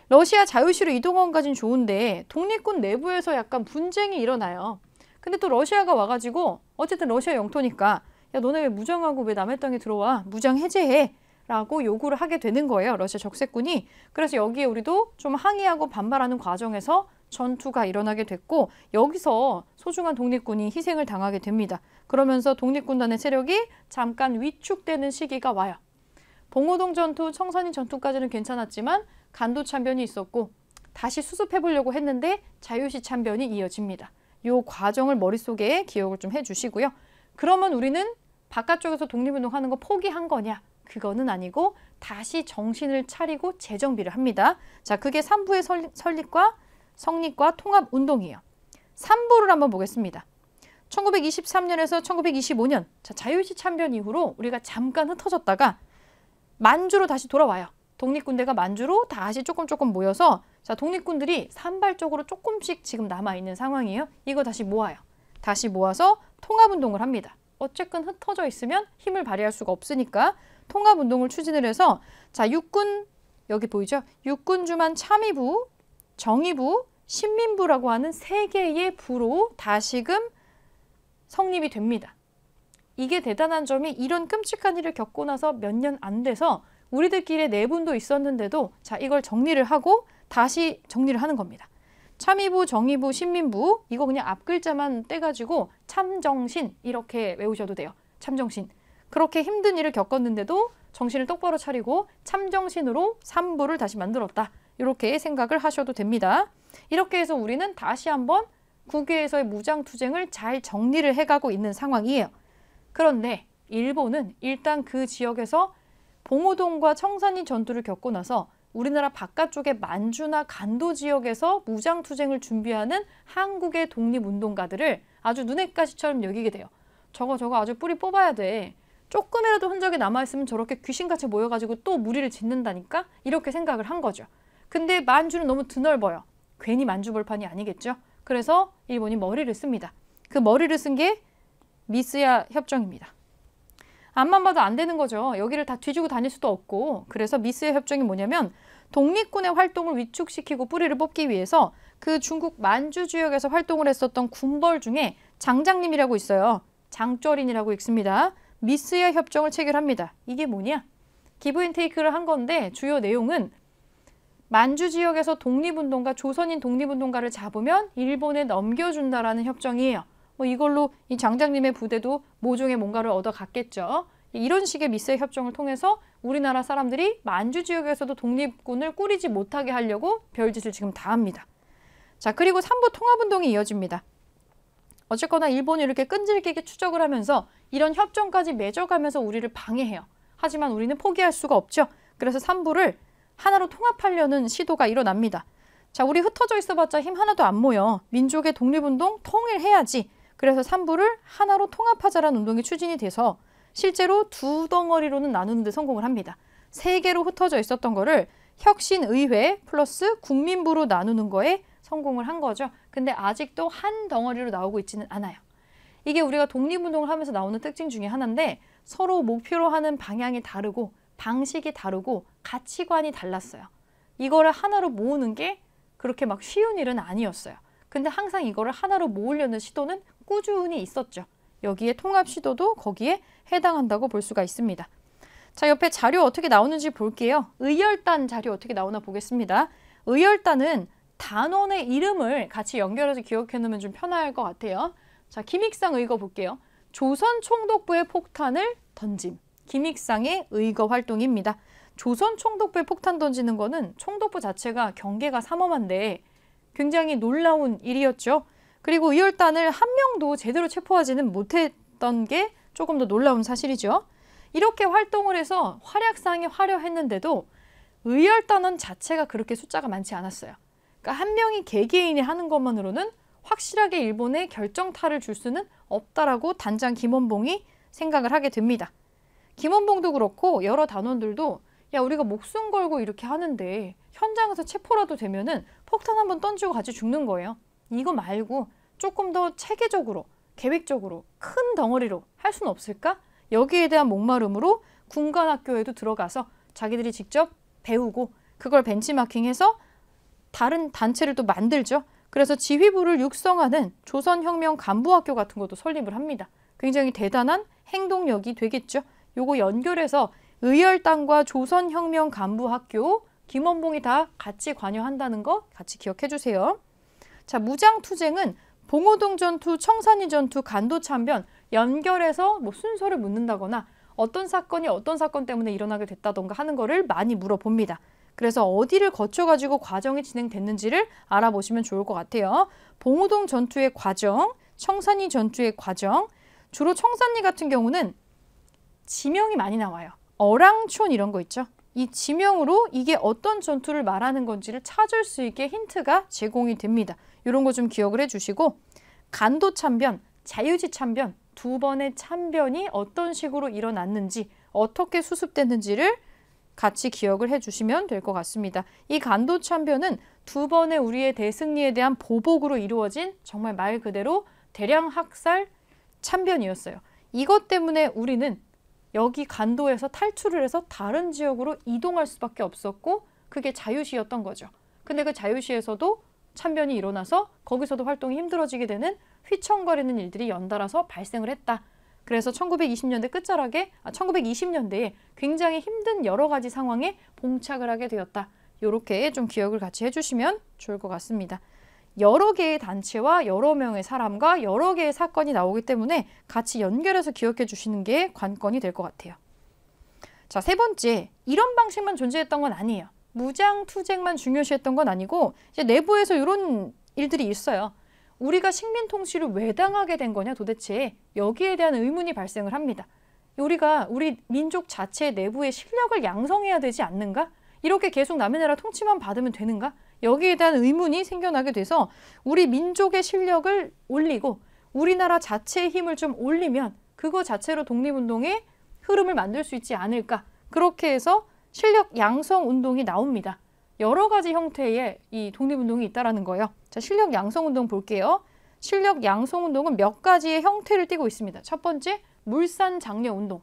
Speaker 1: 러시아 자유시로 이동한 것까지는 좋은데 독립군 내부에서 약간 분쟁이 일어나요. 근데 또 러시아가 와가지고 어쨌든 러시아 영토니까 야 너네 왜 무장하고 왜 남의 땅에 들어와? 무장 해제해. 라고 요구를 하게 되는 거예요. 러시아 적색군이. 그래서 여기에 우리도 좀 항의하고 반발하는 과정에서 전투가 일어나게 됐고 여기서 소중한 독립군이 희생을 당하게 됩니다. 그러면서 독립군단의 세력이 잠깐 위축되는 시기가 와요. 봉오동 전투, 청산리 전투까지는 괜찮았지만 간도 참변이 있었고 다시 수습해보려고 했는데 자유시 참변이 이어집니다. 이 과정을 머릿속에 기억을 좀 해주시고요. 그러면 우리는 바깥쪽에서 독립운동하는 거 포기한 거냐? 그거는 아니고 다시 정신을 차리고 재정비를 합니다. 자, 그게 3부의 설립과 성립과 통합운동이에요. 3부를 한번 보겠습니다. 1923년에서 1925년 자, 자유시 참변 이후로 우리가 잠깐 흩어졌다가 만주로 다시 돌아와요. 독립군대가 만주로 다시 조금 모여서 자, 독립군들이 산발적으로 조금씩 지금 남아있는 상황이에요. 이거 다시 모아요. 다시 모아서 통합운동을 합니다. 어쨌든 흩어져 있으면 힘을 발휘할 수가 없으니까 통합운동을 추진을 해서 자, 육군 여기 보이죠? 육군주만 참의부, 정의부, 신민부라고 하는 세 개의 부로 다시금 성립이 됩니다. 이게 대단한 점이 이런 끔찍한 일을 겪고 나서 몇 년 안 돼서 우리들끼리 내분도 있었는데도 자, 이걸 정리를 하고 다시 정리를 하는 겁니다. 참의부, 정의부, 신민부 이거 그냥 앞글자만 떼가지고 참정신 이렇게 외우셔도 돼요. 참정신. 그렇게 힘든 일을 겪었는데도 정신을 똑바로 차리고 참정신으로 3부를 다시 만들었다. 이렇게 생각을 하셔도 됩니다. 이렇게 해서 우리는 다시 한번 국외에서의 무장투쟁을 잘 정리를 해가고 있는 상황이에요. 그런데 일본은 일단 그 지역에서 봉오동과 청산리 전투를 겪고 나서 우리나라 바깥쪽의 만주나 간도 지역에서 무장투쟁을 준비하는 한국의 독립운동가들을 아주 눈엣가시처럼 여기게 돼요. 저거 아주 뿌리 뽑아야 돼. 조금이라도 흔적이 남아있으면 저렇게 귀신같이 모여가지고 또 무리를 짓는다니까? 이렇게 생각을 한 거죠. 근데 만주는 너무 드넓어요. 괜히 만주벌판이 아니겠죠? 그래서 일본이 머리를 씁니다. 그 머리를 쓴 게 미스야 협정입니다. 앞만 봐도 안 되는 거죠. 여기를 다 뒤지고 다닐 수도 없고. 그래서 미스야 협정이 뭐냐면 독립군의 활동을 위축시키고 뿌리를 뽑기 위해서 그 중국 만주 지역에서 활동을 했었던 군벌 중에 장장님이라고 있어요. 장쩌린이라고 읽습니다. 미스야 협정을 체결합니다. 이게 뭐냐? 기브앤테이크를 한 건데 주요 내용은 만주 지역에서 독립운동가, 조선인 독립운동가를 잡으면 일본에 넘겨준다라는 협정이에요. 뭐 이걸로 이 장장님의 부대도 모종의 뭔가를 얻어갔겠죠. 이런 식의 미스의 협정을 통해서 우리나라 사람들이 만주 지역에서도 독립군을 꾸리지 못하게 하려고 별짓을 지금 다 합니다. 자, 그리고 삼부 통합운동이 이어집니다. 어쨌거나 일본이 이렇게 끈질기게 추적을 하면서 이런 협정까지 맺어가면서 우리를 방해해요. 하지만 우리는 포기할 수가 없죠. 그래서 삼부를 하나로 통합하려는 시도가 일어납니다. 자, 우리 흩어져 있어봤자 힘 하나도 안 모여. 민족의 독립운동 통일해야지. 그래서 삼부를 하나로 통합하자라는 운동이 추진이 돼서 실제로 두 덩어리로는 나누는 데 성공을 합니다. 세 개로 흩어져 있었던 거를 혁신의회 플러스 국민부로 나누는 거에 성공을 한 거죠. 근데 아직도 한 덩어리로 나오고 있지는 않아요. 이게 우리가 독립운동을 하면서 나오는 특징 중에 하나인데 서로 목표로 하는 방향이 다르고 방식이 다르고 가치관이 달랐어요. 이거를 하나로 모으는 게 그렇게 막 쉬운 일은 아니었어요. 근데 항상 이거를 하나로 모으려는 시도는 꾸준히 있었죠. 여기에 통합 시도도 거기에 해당한다고 볼 수가 있습니다. 자, 옆에 자료 어떻게 나오는지 볼게요. 의열단 자료 어떻게 나오나 보겠습니다. 의열단은 단원의 이름을 같이 연결해서 기억해 놓으면 좀 편할 것 같아요. 자, 김익상 의거 볼게요. 조선 총독부의 폭탄을 던짐. 김익상의 의거 활동입니다. 조선 총독부에 폭탄 던지는 거는 총독부 자체가 경계가 삼엄한데 굉장히 놀라운 일이었죠. 그리고 의열단을 한 명도 제대로 체포하지는 못했던 게 조금 더 놀라운 사실이죠. 이렇게 활동을 해서 활약상이 화려했는데도 의열단원 자체가 그렇게 숫자가 많지 않았어요. 그러니까 한 명이 개개인이 하는 것만으로는 확실하게 일본에 결정타를 줄 수는 없다라고 단장 김원봉이 생각을 하게 됩니다. 김원봉도 그렇고 여러 단원들도 야, 우리가 목숨 걸고 이렇게 하는데 현장에서 체포라도 되면은 폭탄 한번 던지고 같이 죽는 거예요. 이거 말고 조금 더 체계적으로, 계획적으로, 큰 덩어리로 할 수는 없을까? 여기에 대한 목마름으로 군관학교에도 들어가서 자기들이 직접 배우고 그걸 벤치마킹해서 다른 단체를 또 만들죠. 그래서 지휘부를 육성하는 조선혁명 간부학교 같은 것도 설립을 합니다. 굉장히 대단한 행동력이 되겠죠. 요거 연결해서 의열단과 조선혁명 간부학교, 김원봉이 다 같이 관여한다는 거 같이 기억해 주세요. 자, 무장투쟁은 봉오동 전투, 청산리 전투, 간도참변 연결해서 뭐 순서를 묻는다거나 어떤 사건이 어떤 사건 때문에 일어나게 됐다던가 하는 거를 많이 물어봅니다. 그래서 어디를 거쳐가지고 과정이 진행됐는지를 알아보시면 좋을 것 같아요. 봉오동 전투의 과정, 청산리 전투의 과정, 주로 청산리 같은 경우는 지명이 많이 나와요. 어랑촌 이런 거 있죠. 이 지명으로 이게 어떤 전투를 말하는 건지를 찾을 수 있게 힌트가 제공이 됩니다. 이런 거 좀 기억을 해주시고 간도참변, 자유지참변 두 번의 참변이 어떤 식으로 일어났는지 어떻게 수습됐는지를 같이 기억을 해주시면 될 것 같습니다. 이 간도참변은 두 번의 우리의 대승리에 대한 보복으로 이루어진 정말 말 그대로 대량 학살 참변이었어요. 이것 때문에 우리는 여기 간도에서 탈출을 해서 다른 지역으로 이동할 수밖에 없었고 그게 자유시였던 거죠. 근데 그 자유시에서도 참변이 일어나서 거기서도 활동이 힘들어지게 되는 휘청거리는 일들이 연달아서 발생을 했다. 그래서 1920년대 끝자락에 1920년대에 굉장히 힘든 여러 가지 상황에 봉착을 하게 되었다. 이렇게 좀 기억을 같이 해주시면 좋을 것 같습니다. 여러 개의 단체와 여러 명의 사람과 여러 개의 사건이 나오기 때문에 같이 연결해서 기억해 주시는 게 관건이 될 것 같아요. 자, 세 번째, 이런 방식만 존재했던 건 아니에요. 무장투쟁만 중요시했던 건 아니고 이제 내부에서 이런 일들이 있어요. 우리가 식민통치를 왜 당하게 된 거냐 도대체 여기에 대한 의문이 발생을 합니다. 우리 민족 자체 내부의 실력을 양성해야 되지 않는가? 이렇게 계속 남의 나라 통치만 받으면 되는가? 여기에 대한 의문이 생겨나게 돼서 우리 민족의 실력을 올리고 우리나라 자체의 힘을 좀 올리면 그거 자체로 독립운동의 흐름을 만들 수 있지 않을까? 그렇게 해서 실력 양성 운동이 나옵니다. 여러 가지 형태의 이 독립운동이 있다라는 거예요. 자, 실력 양성 운동 볼게요. 실력 양성 운동은 몇 가지의 형태를 띠고 있습니다. 첫 번째, 물산 장려 운동.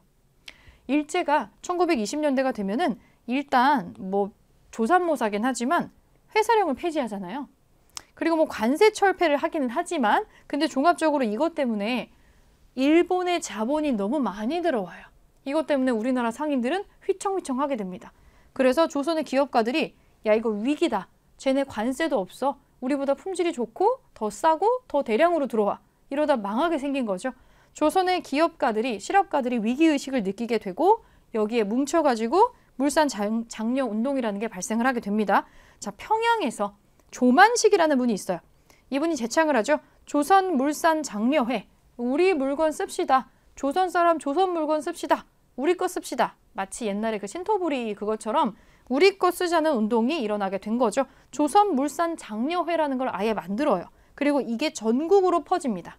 Speaker 1: 일제가 1920년대가 되면은 일단 뭐 조삼모사긴 하지만 회사령을 폐지하잖아요. 그리고 뭐 관세 철폐를 하기는 하지만 근데 종합적으로 이것 때문에 일본의 자본이 너무 많이 들어와요. 이것 때문에 우리나라 상인들은 휘청휘청하게 됩니다. 그래서 조선의 기업가들이 야 이거 위기다. 쟤네 관세도 없어. 우리보다 품질이 좋고 더 싸고 더 대량으로 들어와. 이러다 망하게 생긴 거죠. 조선의 기업가들이 실업가들이 위기의식을 느끼게 되고 여기에 뭉쳐가지고 물산 장려 운동이라는 게 발생을 하게 됩니다. 자, 평양에서 조만식이라는 분이 있어요. 이분이 제창을 하죠. 조선 물산 장려회. 우리 물건 씁시다. 조선 사람 조선 물건 씁시다. 우리 거 씁시다. 마치 옛날에 그 신토부리 그것처럼 우리 거 쓰자는 운동이 일어나게 된 거죠. 조선 물산 장려회라는 걸 아예 만들어요. 그리고 이게 전국으로 퍼집니다.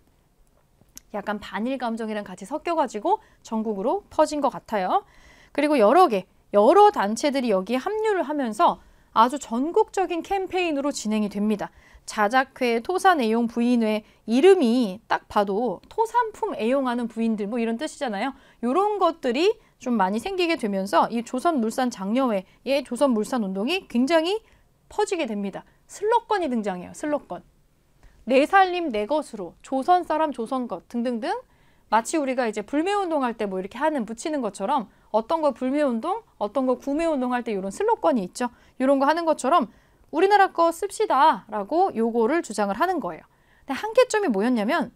Speaker 1: 약간 반일 감정이랑 같이 섞여가지고 전국으로 퍼진 것 같아요. 그리고 여러 단체들이 여기에 합류를 하면서 아주 전국적인 캠페인으로 진행이 됩니다. 자작회, 토산애용 부인회, 이름이 딱 봐도 토산품 애용하는 부인들 뭐 이런 뜻이잖아요. 이런 것들이 좀 많이 생기게 되면서 이 조선물산 장려회의 조선물산 운동이 굉장히 퍼지게 됩니다. 슬로건이 등장해요. 슬로건. 내 살림 내 것으로, 조선 사람 조선 것 등등등. 마치 우리가 이제 불매운동 할 때 뭐 이렇게 붙이는 것처럼 어떤 거 불매운동, 어떤 거 구매운동 할 때 이런 슬로건이 있죠. 이런 거 하는 것처럼 우리나라 거 씁시다 라고 요거를 주장을 하는 거예요. 근데 한계점이 뭐였냐면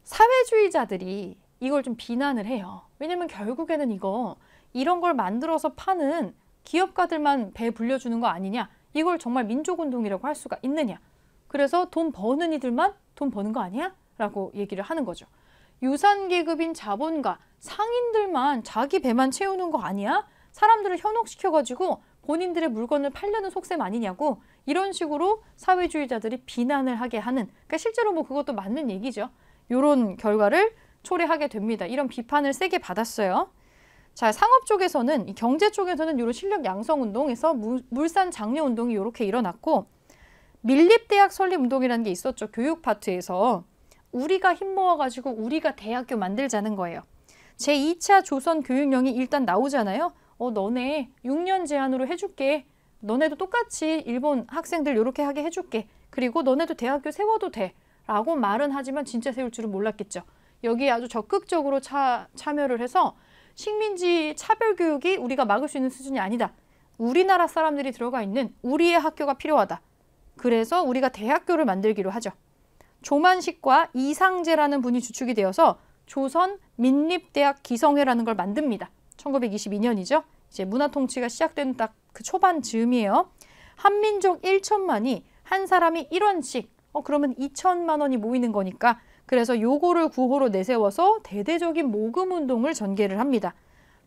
Speaker 1: 사회주의자들이 이걸 좀 비난을 해요. 왜냐면 결국에는 이런 걸 만들어서 파는 기업가들만 배 불려주는 거 아니냐. 이걸 정말 민족운동이라고 할 수가 있느냐. 그래서 돈 버는 이들만 돈 버는 거 아니야? 라고 얘기를 하는 거죠. 유산계급인 자본가, 상인들만 자기 배만 채우는 거 아니야? 사람들을 현혹시켜가지고 본인들의 물건을 팔려는 속셈 아니냐고 이런 식으로 사회주의자들이 비난을 하게 하는, 그러니까 실제로 뭐 그것도 맞는 얘기죠. 이런 결과를 초래하게 됩니다. 이런 비판을 세게 받았어요. 자, 상업 쪽에서는, 경제 쪽에서는 이런 실력 양성 운동에서 물산 장려 운동이 이렇게 일어났고, 밀립대학 설립 운동이라는 게 있었죠. 교육 파트에서. 우리가 힘 모아가지고 우리가 대학교 만들자는 거예요. 제2차 조선교육령이 일단 나오잖아요. 너네 6년 제한으로 해줄게. 너네도 똑같이 일본 학생들 이렇게 하게 해줄게. 그리고 너네도 대학교 세워도 돼. 라고 말은 하지만 진짜 세울 줄은 몰랐겠죠. 여기에 아주 적극적으로 참여를 해서 식민지 차별교육이 우리가 막을 수 있는 수준이 아니다. 우리나라 사람들이 들어가 있는 우리의 학교가 필요하다. 그래서 우리가 대학교를 만들기로 하죠. 조만식과 이상재라는 분이 주축이 되어서 조선 민립대학 기성회라는 걸 만듭니다. 1922년이죠. 이제 문화통치가 시작된 딱 그 초반 즈음이에요. 한민족 1천만이 한 사람이 1원씩, 그러면 2천만 원이 모이는 거니까 그래서 요거를 구호로 내세워서 대대적인 모금 운동을 전개를 합니다.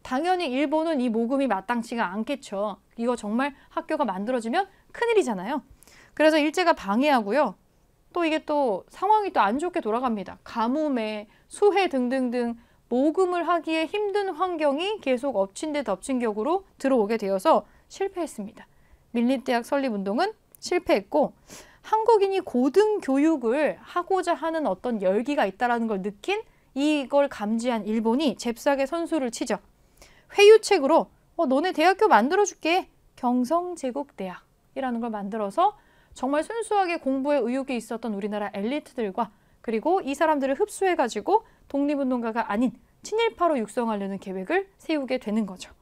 Speaker 1: 당연히 일본은 이 모금이 마땅치가 않겠죠. 이거 정말 학교가 만들어지면 큰일이잖아요. 그래서 일제가 방해하고요. 또 이게 또 상황이 또 안 좋게 돌아갑니다. 가뭄에 수해 등등등 모금을 하기에 힘든 환경이 계속 엎친 데 덮친 격으로 들어오게 되어서 실패했습니다. 밀립대학 설립운동은 실패했고 한국인이 고등교육을 하고자 하는 어떤 열기가 있다는 걸 느낀 이걸 감지한 일본이 잽싸게 선수를 치죠. 회유책으로 너네 대학교 만들어줄게. 경성제국대학이라는 걸 만들어서 정말 순수하게 공부에 의욕이 있었던 우리나라 엘리트들과 그리고 이 사람들을 흡수해가지고 독립운동가가 아닌 친일파로 육성하려는 계획을 세우게 되는 거죠.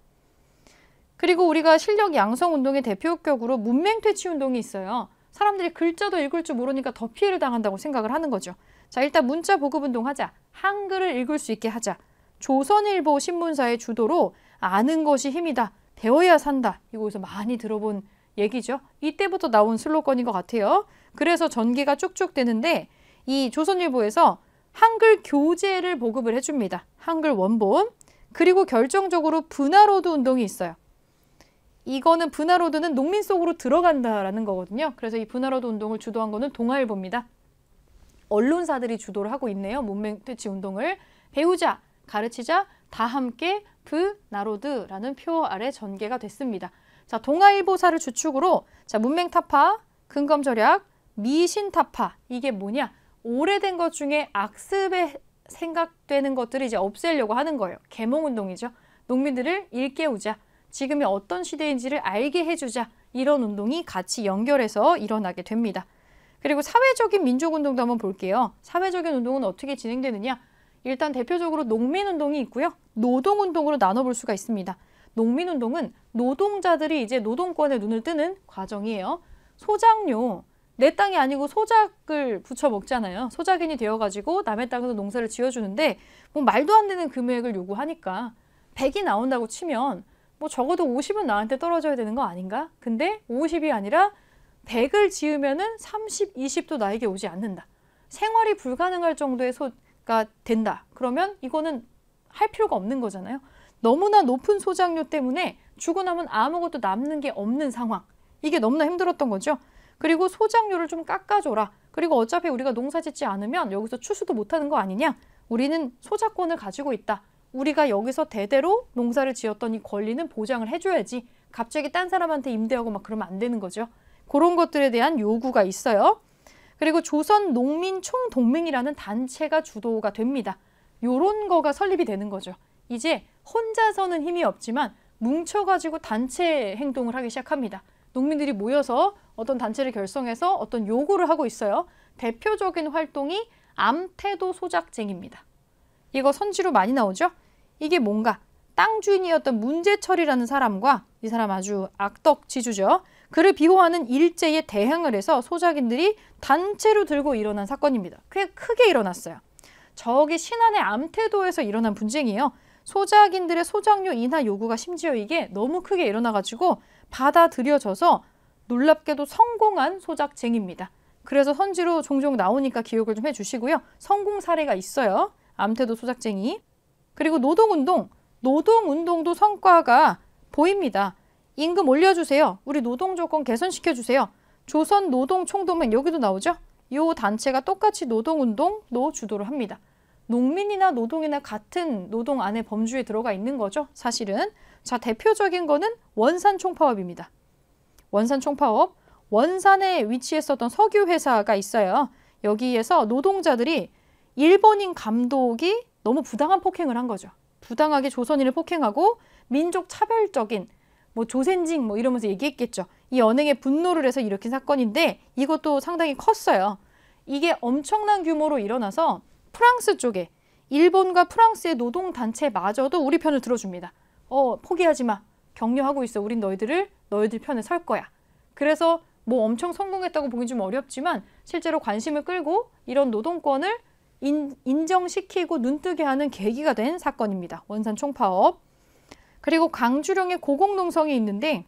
Speaker 1: 그리고 우리가 실력 양성 운동의 대표격으로 문맹퇴치 운동이 있어요. 사람들이 글자도 읽을 줄 모르니까 더 피해를 당한다고 생각을 하는 거죠. 자, 일단 문자 보급 운동하자. 한글을 읽을 수 있게 하자. 조선일보 신문사의 주도로 아는 것이 힘이다. 배워야 산다. 이거에서 많이 들어본 얘기죠. 이때부터 나온 슬로건인 것 같아요. 그래서 전개가 쭉쭉 되는데 이 조선일보에서 한글 교재를 보급을 해줍니다. 한글 원본. 그리고 결정적으로 분화로드 운동이 있어요. 이거는 분화로드는 농민 속으로 들어간다라는 거거든요. 그래서 이 분화로드 운동을 주도한 거는 동아일보입니다. 언론사들이 주도를 하고 있네요. 문맹퇴치 운동을. 배우자, 가르치자, 다 함께 분화로드라는 표 아래 전개가 됐습니다. 자, 동아일보사를 주축으로 문맹타파, 근검절약, 미신타파. 이게 뭐냐? 오래된 것 중에 악습에 생각되는 것들을 이제 없애려고 하는 거예요. 계몽운동이죠. 농민들을 일깨우자. 지금이 어떤 시대인지를 알게 해주자. 이런 운동이 같이 연결해서 일어나게 됩니다. 그리고 사회적인 민족운동도 한번 볼게요. 사회적인 운동은 어떻게 진행되느냐? 일단 대표적으로 농민운동이 있고요. 노동운동으로 나눠볼 수가 있습니다. 농민운동은 노동자들이 이제 노동권에 눈을 뜨는 과정이에요. 소작료, 내 땅이 아니고 소작을 붙여 먹잖아요. 소작인이 되어가지고 남의 땅에서 농사를 지어주는데 뭐 말도 안 되는 금액을 요구하니까 100이 나온다고 치면 뭐 적어도 50은 나한테 떨어져야 되는 거 아닌가? 근데 50이 아니라 100을 지으면은 30, 20도 나에게 오지 않는다. 생활이 불가능할 정도의 소가 된다. 그러면 이거는 할 필요가 없는 거잖아요. 너무나 높은 소작료 때문에 주고 나면 아무것도 남는 게 없는 상황. 이게 너무나 힘들었던 거죠. 그리고 소작료를 좀 깎아줘라. 그리고 어차피 우리가 농사 짓지 않으면 여기서 추수도 못하는 거 아니냐? 우리는 소작권을 가지고 있다. 우리가 여기서 대대로 농사를 지었던 이 권리는 보장을 해줘야지. 갑자기 딴 사람한테 임대하고 막 그러면 안 되는 거죠. 그런 것들에 대한 요구가 있어요. 그리고 조선농민총동맹이라는 단체가 주도가 됩니다. 요런 거가 설립이 되는 거죠. 이제 혼자서는 힘이 없지만 뭉쳐가지고 단체 행동을 하기 시작합니다. 농민들이 모여서 어떤 단체를 결성해서 어떤 요구를 하고 있어요. 대표적인 활동이 암태도 소작쟁입니다. 이거 선지로 많이 나오죠? 이게 뭔가 땅 주인이었던 문제철이라는 사람과 이 사람 아주 악덕지주죠. 그를 비호하는 일제에 대항을 해서 소작인들이 단체로 들고 일어난 사건입니다. 꽤 크게 일어났어요. 저기 신안의 암태도에서 일어난 분쟁이에요. 소작인들의 소작료 인하 요구가 심지어 이게 너무 크게 일어나가지고 받아들여져서 놀랍게도 성공한 소작쟁입니다. 그래서 선지로 종종 나오니까 기억을 좀 해주시고요. 성공 사례가 있어요. 암태도 소작쟁이. 그리고 노동운동도 성과가 보입니다. 임금 올려주세요. 우리 노동조건 개선시켜주세요. 조선노동총동맹 여기도 나오죠? 이 단체가 똑같이 노동운동도 주도를 합니다. 농민이나 노동이나 같은 노동 안에 범주에 들어가 있는 거죠, 사실은. 자, 대표적인 거는 원산총파업입니다. 원산총파업, 원산에 위치했었던 석유회사가 있어요. 여기에서 노동자들이 일본인 감독이 너무 부당한 폭행을 한 거죠. 부당하게 조선인을 폭행하고 민족 차별적인 뭐 조센징 뭐 이러면서 얘기했겠죠. 이 언행에 분노를 해서 일으킨 사건인데 이것도 상당히 컸어요. 이게 엄청난 규모로 일어나서 프랑스 쪽에 일본과 프랑스의 노동단체마저도 우리 편을 들어줍니다. 포기하지 마. 격려하고 있어. 우린 너희들 편에 설 거야. 그래서 뭐 엄청 성공했다고 보기 좀 어렵지만 실제로 관심을 끌고 이런 노동권을 인정시키고 눈뜨게 하는 계기가 된 사건입니다. 원산 총파업. 그리고 강주령의 고공농성이 있는데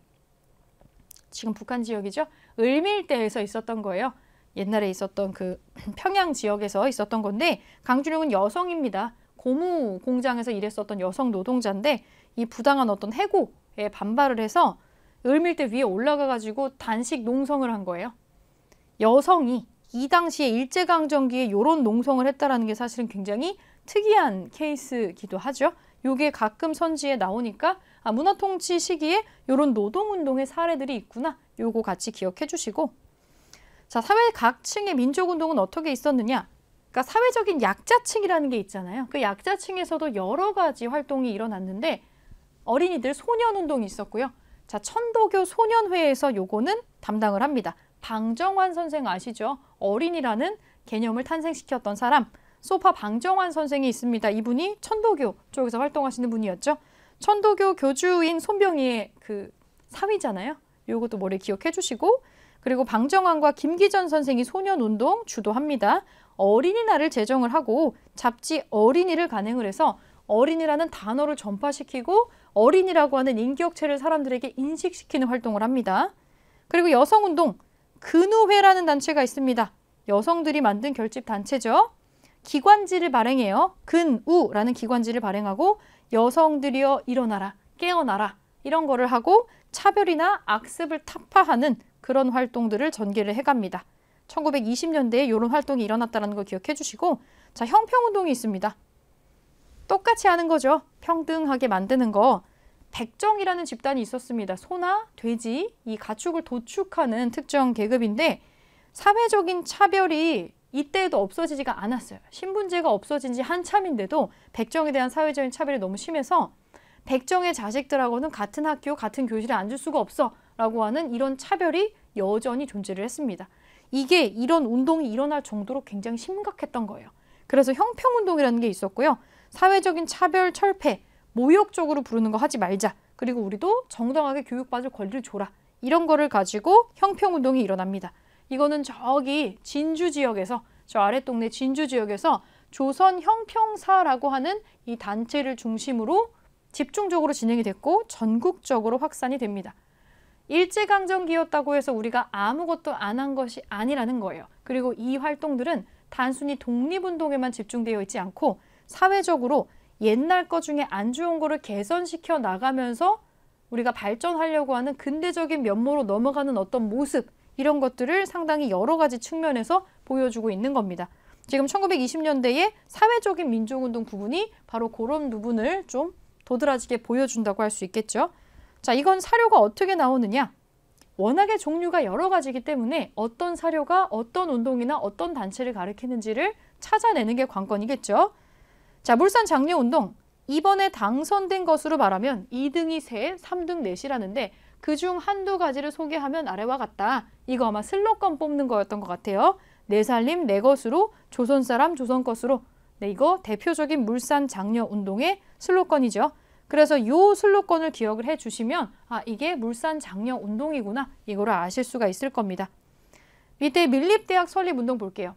Speaker 1: 지금 북한 지역이죠. 을밀대에서 있었던 거예요. 옛날에 있었던 그 평양 지역에서 있었던 건데 강주령은 여성입니다. 고무 공장에서 일했었던 여성 노동자인데 이 부당한 어떤 해고에 반발을 해서 을밀대 위에 올라가가지고 단식 농성을 한 거예요. 여성이 이 당시에 일제강점기에 이런 농성을 했다는 게 사실은 굉장히 특이한 케이스기도 하죠. 이게 가끔 선지에 나오니까 문화통치 시기에 이런 노동운동의 사례들이 있구나. 요거 같이 기억해 주시고. 자, 사회 각층의 민족운동은 어떻게 있었느냐? 그러니까 사회적인 약자층이라는 게 있잖아요. 그 약자층에서도 여러 가지 활동이 일어났는데 어린이들 소년운동이 있었고요. 자, 천도교 소년회에서 요거는 담당을 합니다. 방정환 선생 아시죠? 어린이라는 개념을 탄생시켰던 사람. 소파 방정환 선생이 있습니다. 이분이 천도교 쪽에서 활동하시는 분이었죠. 천도교 교주인 손병희의 그 사위잖아요. 요것도 머리에 기억해 주시고 그리고 방정환과 김기전 선생이 소년운동 주도합니다. 어린이날을 제정을 하고 잡지 어린이를 간행을 해서 어린이라는 단어를 전파시키고 어린이라고 하는 인격체를 사람들에게 인식시키는 활동을 합니다. 그리고 여성운동, 근우회라는 단체가 있습니다. 여성들이 만든 결집 단체죠. 기관지를 발행해요. 근우라는 기관지를 발행하고 여성들이여 일어나라, 깨어나라 이런 거를 하고 차별이나 악습을 타파하는 그런 활동들을 전개를 해갑니다. 1920년대에 이런 활동이 일어났다는 거 기억해 주시고 자, 형평운동이 있습니다. 똑같이 하는 거죠. 평등하게 만드는 거. 백정이라는 집단이 있었습니다. 소나 돼지, 이 가축을 도축하는 특정 계급인데 사회적인 차별이 이때에도 없어지지가 않았어요. 신분제가 없어진 지 한참인데도 백정에 대한 사회적인 차별이 너무 심해서 백정의 자식들하고는 같은 학교, 같은 교실에 앉을 수가 없어 라고 하는 이런 차별이 여전히 존재를 했습니다. 이게 이런 운동이 일어날 정도로 굉장히 심각했던 거예요. 그래서 형평운동이라는 게 있었고요. 사회적인 차별, 철폐, 모욕적으로 부르는 거 하지 말자. 그리고 우리도 정당하게 교육받을 권리를 줘라. 이런 거를 가지고 형평운동이 일어납니다. 이거는 저기 진주 지역에서, 저 아랫동네 진주 지역에서 조선 형평사라고 하는 이 단체를 중심으로 집중적으로 진행이 됐고 전국적으로 확산이 됩니다. 일제강점기였다고 해서 우리가 아무것도 안 한 것이 아니라는 거예요. 그리고 이 활동들은 단순히 독립운동에만 집중되어 있지 않고 사회적으로 옛날 것 중에 안 좋은 거를 개선시켜 나가면서 우리가 발전하려고 하는 근대적인 면모로 넘어가는 어떤 모습, 이런 것들을 상당히 여러 가지 측면에서 보여주고 있는 겁니다. 지금 1920년대의 사회적인 민족운동 부분이 바로 그런 부분을 좀 도드라지게 보여준다고 할 수 있겠죠. 자, 이건 사료가 어떻게 나오느냐? 워낙에 종류가 여러 가지이기 때문에 어떤 사료가 어떤 운동이나 어떤 단체를 가리키는지를 찾아내는 게 관건이겠죠. 자, 물산장려운동. 이번에 당선된 것으로 말하면 2등이 셋, 3등 넷이라는데 그중 한두 가지를 소개하면 아래와 같다. 이거 아마 슬로건 뽑는 거였던 것 같아요. 내 살림 내 것으로, 조선 사람 조선 것으로. 네, 이거 대표적인 물산장려운동의 슬로건이죠. 그래서 이 슬로건을 기억을 해주시면 아, 이게 물산장려운동이구나. 이거를 아실 수가 있을 겁니다. 밑에 밀립대학 설립운동 볼게요.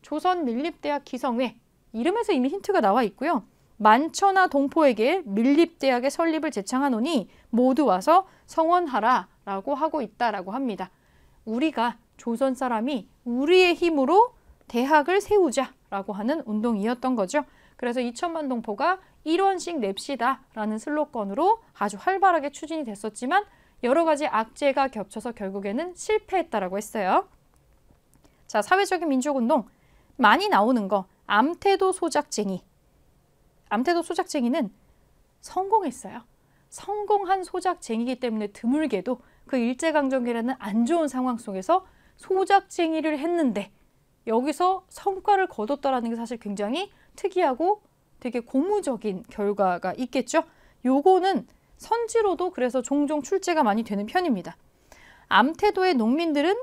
Speaker 1: 조선밀립대학 기성회. 이름에서 이미 힌트가 나와 있고요. 만천하 동포에게 밀립대학의 설립을 제창하노니 모두 와서 성원하라 라고 하고 있다라고 합니다. 우리가 조선 사람이 우리의 힘으로 대학을 세우자 라고 하는 운동이었던 거죠. 그래서 2천만 동포가 1원씩 냅시다 라는 슬로건으로 아주 활발하게 추진이 됐었지만 여러 가지 악재가 겹쳐서 결국에는 실패했다라고 했어요. 자, 사회적인 민족운동 많이 나오는 거 암태도 소작쟁이. 암태도 소작쟁이는 성공했어요. 성공한 소작쟁이기 때문에 드물게도 그 일제강점기라는 안 좋은 상황 속에서 소작쟁이를 했는데 여기서 성과를 거뒀다라는 게 사실 굉장히 특이하고 되게 고무적인 결과가 있겠죠. 요거는 선지로도 그래서 종종 출제가 많이 되는 편입니다. 암태도의 농민들은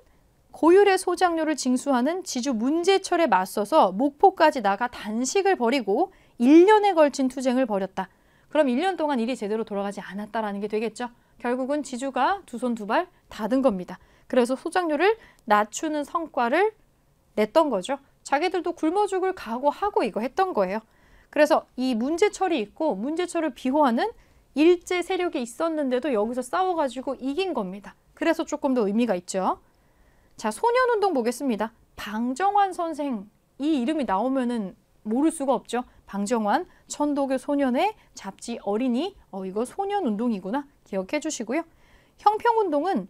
Speaker 1: 고율의 소작료를 징수하는 지주 문제철에 맞서서 목포까지 나가 단식을 벌이고 1년에 걸친 투쟁을 벌였다. 그럼 1년 동안 일이 제대로 돌아가지 않았다라는 게 되겠죠. 결국은 지주가 두 손 두 발 다 든 겁니다. 그래서 소작료를 낮추는 성과를 냈던 거죠. 자기들도 굶어 죽을 각오하고 이거 했던 거예요. 그래서 이 문제철이 있고 문제철을 비호하는 일제 세력이 있었는데도 여기서 싸워가지고 이긴 겁니다. 그래서 조금 더 의미가 있죠. 자, 소년운동 보겠습니다. 방정환 선생, 이 이름이 나오면은 모를 수가 없죠. 방정환, 천도교 소년의 잡지 어린이, 이거 소년운동이구나. 기억해 주시고요. 형평운동은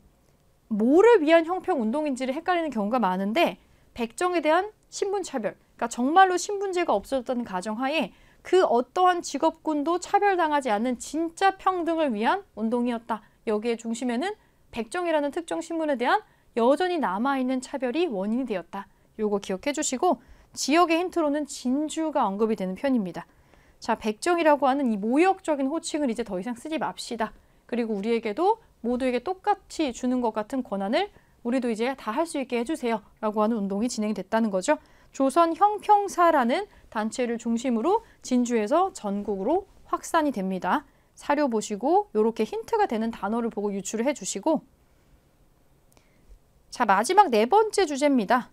Speaker 1: 뭐를 위한 형평운동인지를 헷갈리는 경우가 많은데 백정에 대한 신분차별, 그러니까 정말로 신분제가 없어졌다는 가정하에 그 어떠한 직업군도 차별당하지 않는 진짜 평등을 위한 운동이었다. 여기에 중심에는 백정이라는 특정 신분에 대한 여전히 남아있는 차별이 원인이 되었다. 요거 기억해 주시고 지역의 힌트로는 진주가 언급이 되는 편입니다. 자, 백정이라고 하는 이 모욕적인 호칭을 이제 더 이상 쓰지 맙시다. 그리고 우리에게도 모두에게 똑같이 주는 것 같은 권한을 우리도 이제 다 할 수 있게 해주세요 라고 하는 운동이 진행이 됐다는 거죠. 조선 형평사라는 단체를 중심으로 진주에서 전국으로 확산이 됩니다. 사료 보시고 이렇게 힌트가 되는 단어를 보고 유추를 해주시고 자, 마지막 네 번째 주제입니다.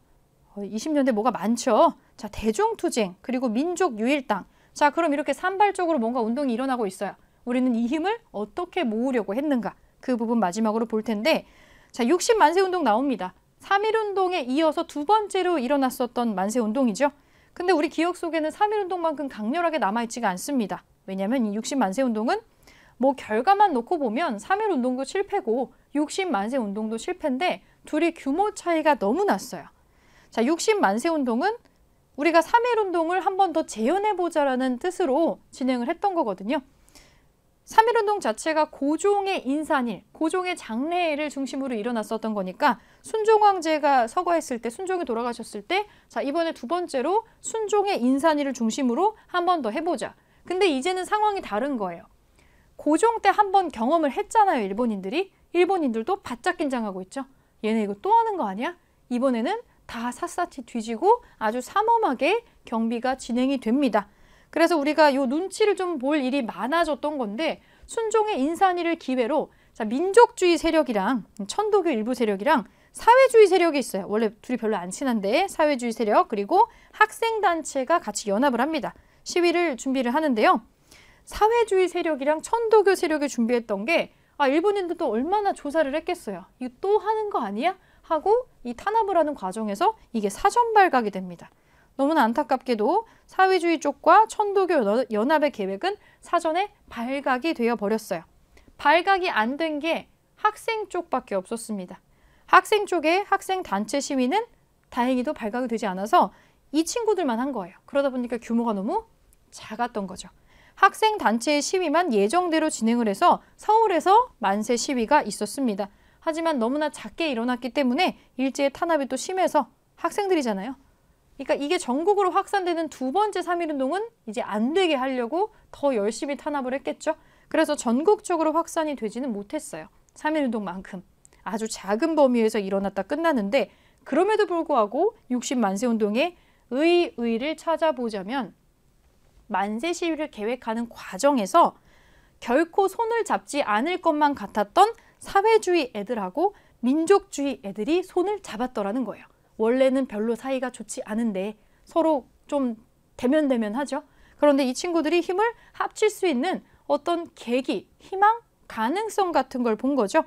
Speaker 1: 20년대 뭐가 많죠. 자, 대중투쟁 그리고 민족유일당. 자, 그럼 이렇게 산발적으로 뭔가 운동이 일어나고 있어요. 우리는 이 힘을 어떻게 모으려고 했는가. 그 부분 마지막으로 볼 텐데 자, 60만세 운동 나옵니다. 3.1운동에 이어서 두 번째로 일어났었던 만세운동이죠. 근데 우리 기억 속에는 3.1운동만큼 강렬하게 남아있지가 않습니다. 왜냐하면 이 60만세 운동은 뭐 결과만 놓고 보면 3.1운동도 실패고 60만세 운동도 실패인데 둘이 규모 차이가 너무 났어요. 자, 60만세 운동은 우리가 3.1운동을 한 번 더 재현해보자라는 뜻으로 진행을 했던 거거든요. 3.1운동 자체가 고종의 인산일, 고종의 장례를 중심으로 일어났었던 거니까 순종 황제가 서거했을 때, 순종이 돌아가셨을 때 자, 이번에 두 번째로 순종의 인산일을 중심으로 한 번 더 해보자. 근데 이제는 상황이 다른 거예요. 고종 때 한 번 경험을 했잖아요, 일본인들이. 일본인들도 바짝 긴장하고 있죠. 얘네 이거 또 하는 거 아니야? 이번에는 다 샅샅이 뒤지고 아주 삼엄하게 경비가 진행이 됩니다. 그래서 우리가 요 눈치를 좀 볼 일이 많아졌던 건데 순종의 인산이를 기회로 자, 민족주의 세력이랑 천도교 일부 세력이랑 사회주의 세력이 있어요. 원래 둘이 별로 안 친한데 사회주의 세력 그리고 학생단체가 같이 연합을 합니다. 시위를 준비를 하는데요. 사회주의 세력이랑 천도교 세력이 준비했던 게 일본인들도 얼마나 조사를 했겠어요. 이거 또 하는 거 아니야? 하고 이 탄압을 하는 과정에서 이게 사전 발각이 됩니다. 너무나 안타깝게도 사회주의 쪽과 천도교 연합의 계획은 사전에 발각이 되어 버렸어요. 발각이 안 된 게 학생 쪽밖에 없었습니다. 학생 쪽의 학생단체 시위는 다행히도 발각이 되지 않아서 이 친구들만 한 거예요. 그러다 보니까 규모가 너무 작았던 거죠. 학생단체의 시위만 예정대로 진행을 해서 서울에서 만세 시위가 있었습니다. 하지만 너무나 작게 일어났기 때문에 일제의 탄압이 또 심해서 학생들이잖아요. 그러니까 이게 전국으로 확산되는 두 번째 3.1운동은 이제 안 되게 하려고 더 열심히 탄압을 했겠죠. 그래서 전국적으로 확산이 되지는 못했어요. 3.1운동만큼. 아주 작은 범위에서 일어났다 끝나는데 그럼에도 불구하고 60 만세운동의 의의를 찾아보자면 만세 시위를 계획하는 과정에서 결코 손을 잡지 않을 것만 같았던 사회주의 애들하고 민족주의 애들이 손을 잡았더라는 거예요. 원래는 별로 사이가 좋지 않은데 서로 좀 대면대면하죠. 그런데 이 친구들이 힘을 합칠 수 있는 어떤 계기, 희망, 가능성 같은 걸 본 거죠.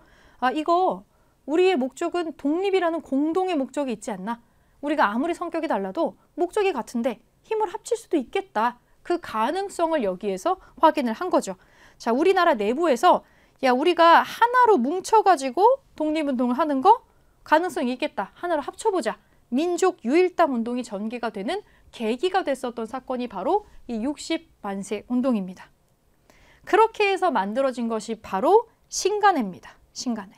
Speaker 1: 이거 우리의 목적은 독립이라는 공동의 목적이 있지 않나? 우리가 아무리 성격이 달라도 목적이 같은데 힘을 합칠 수도 있겠다. 그 가능성을 여기에서 확인을 한 거죠. 자, 우리나라 내부에서 우리가 하나로 뭉쳐가지고 독립운동을 하는 거 가능성이 있겠다. 하나로 합쳐보자. 민족 유일당 운동이 전개가 되는 계기가 됐었던 사건이 바로 이 60 만세 운동입니다. 그렇게 해서 만들어진 것이 바로 신간회입니다. 신간회.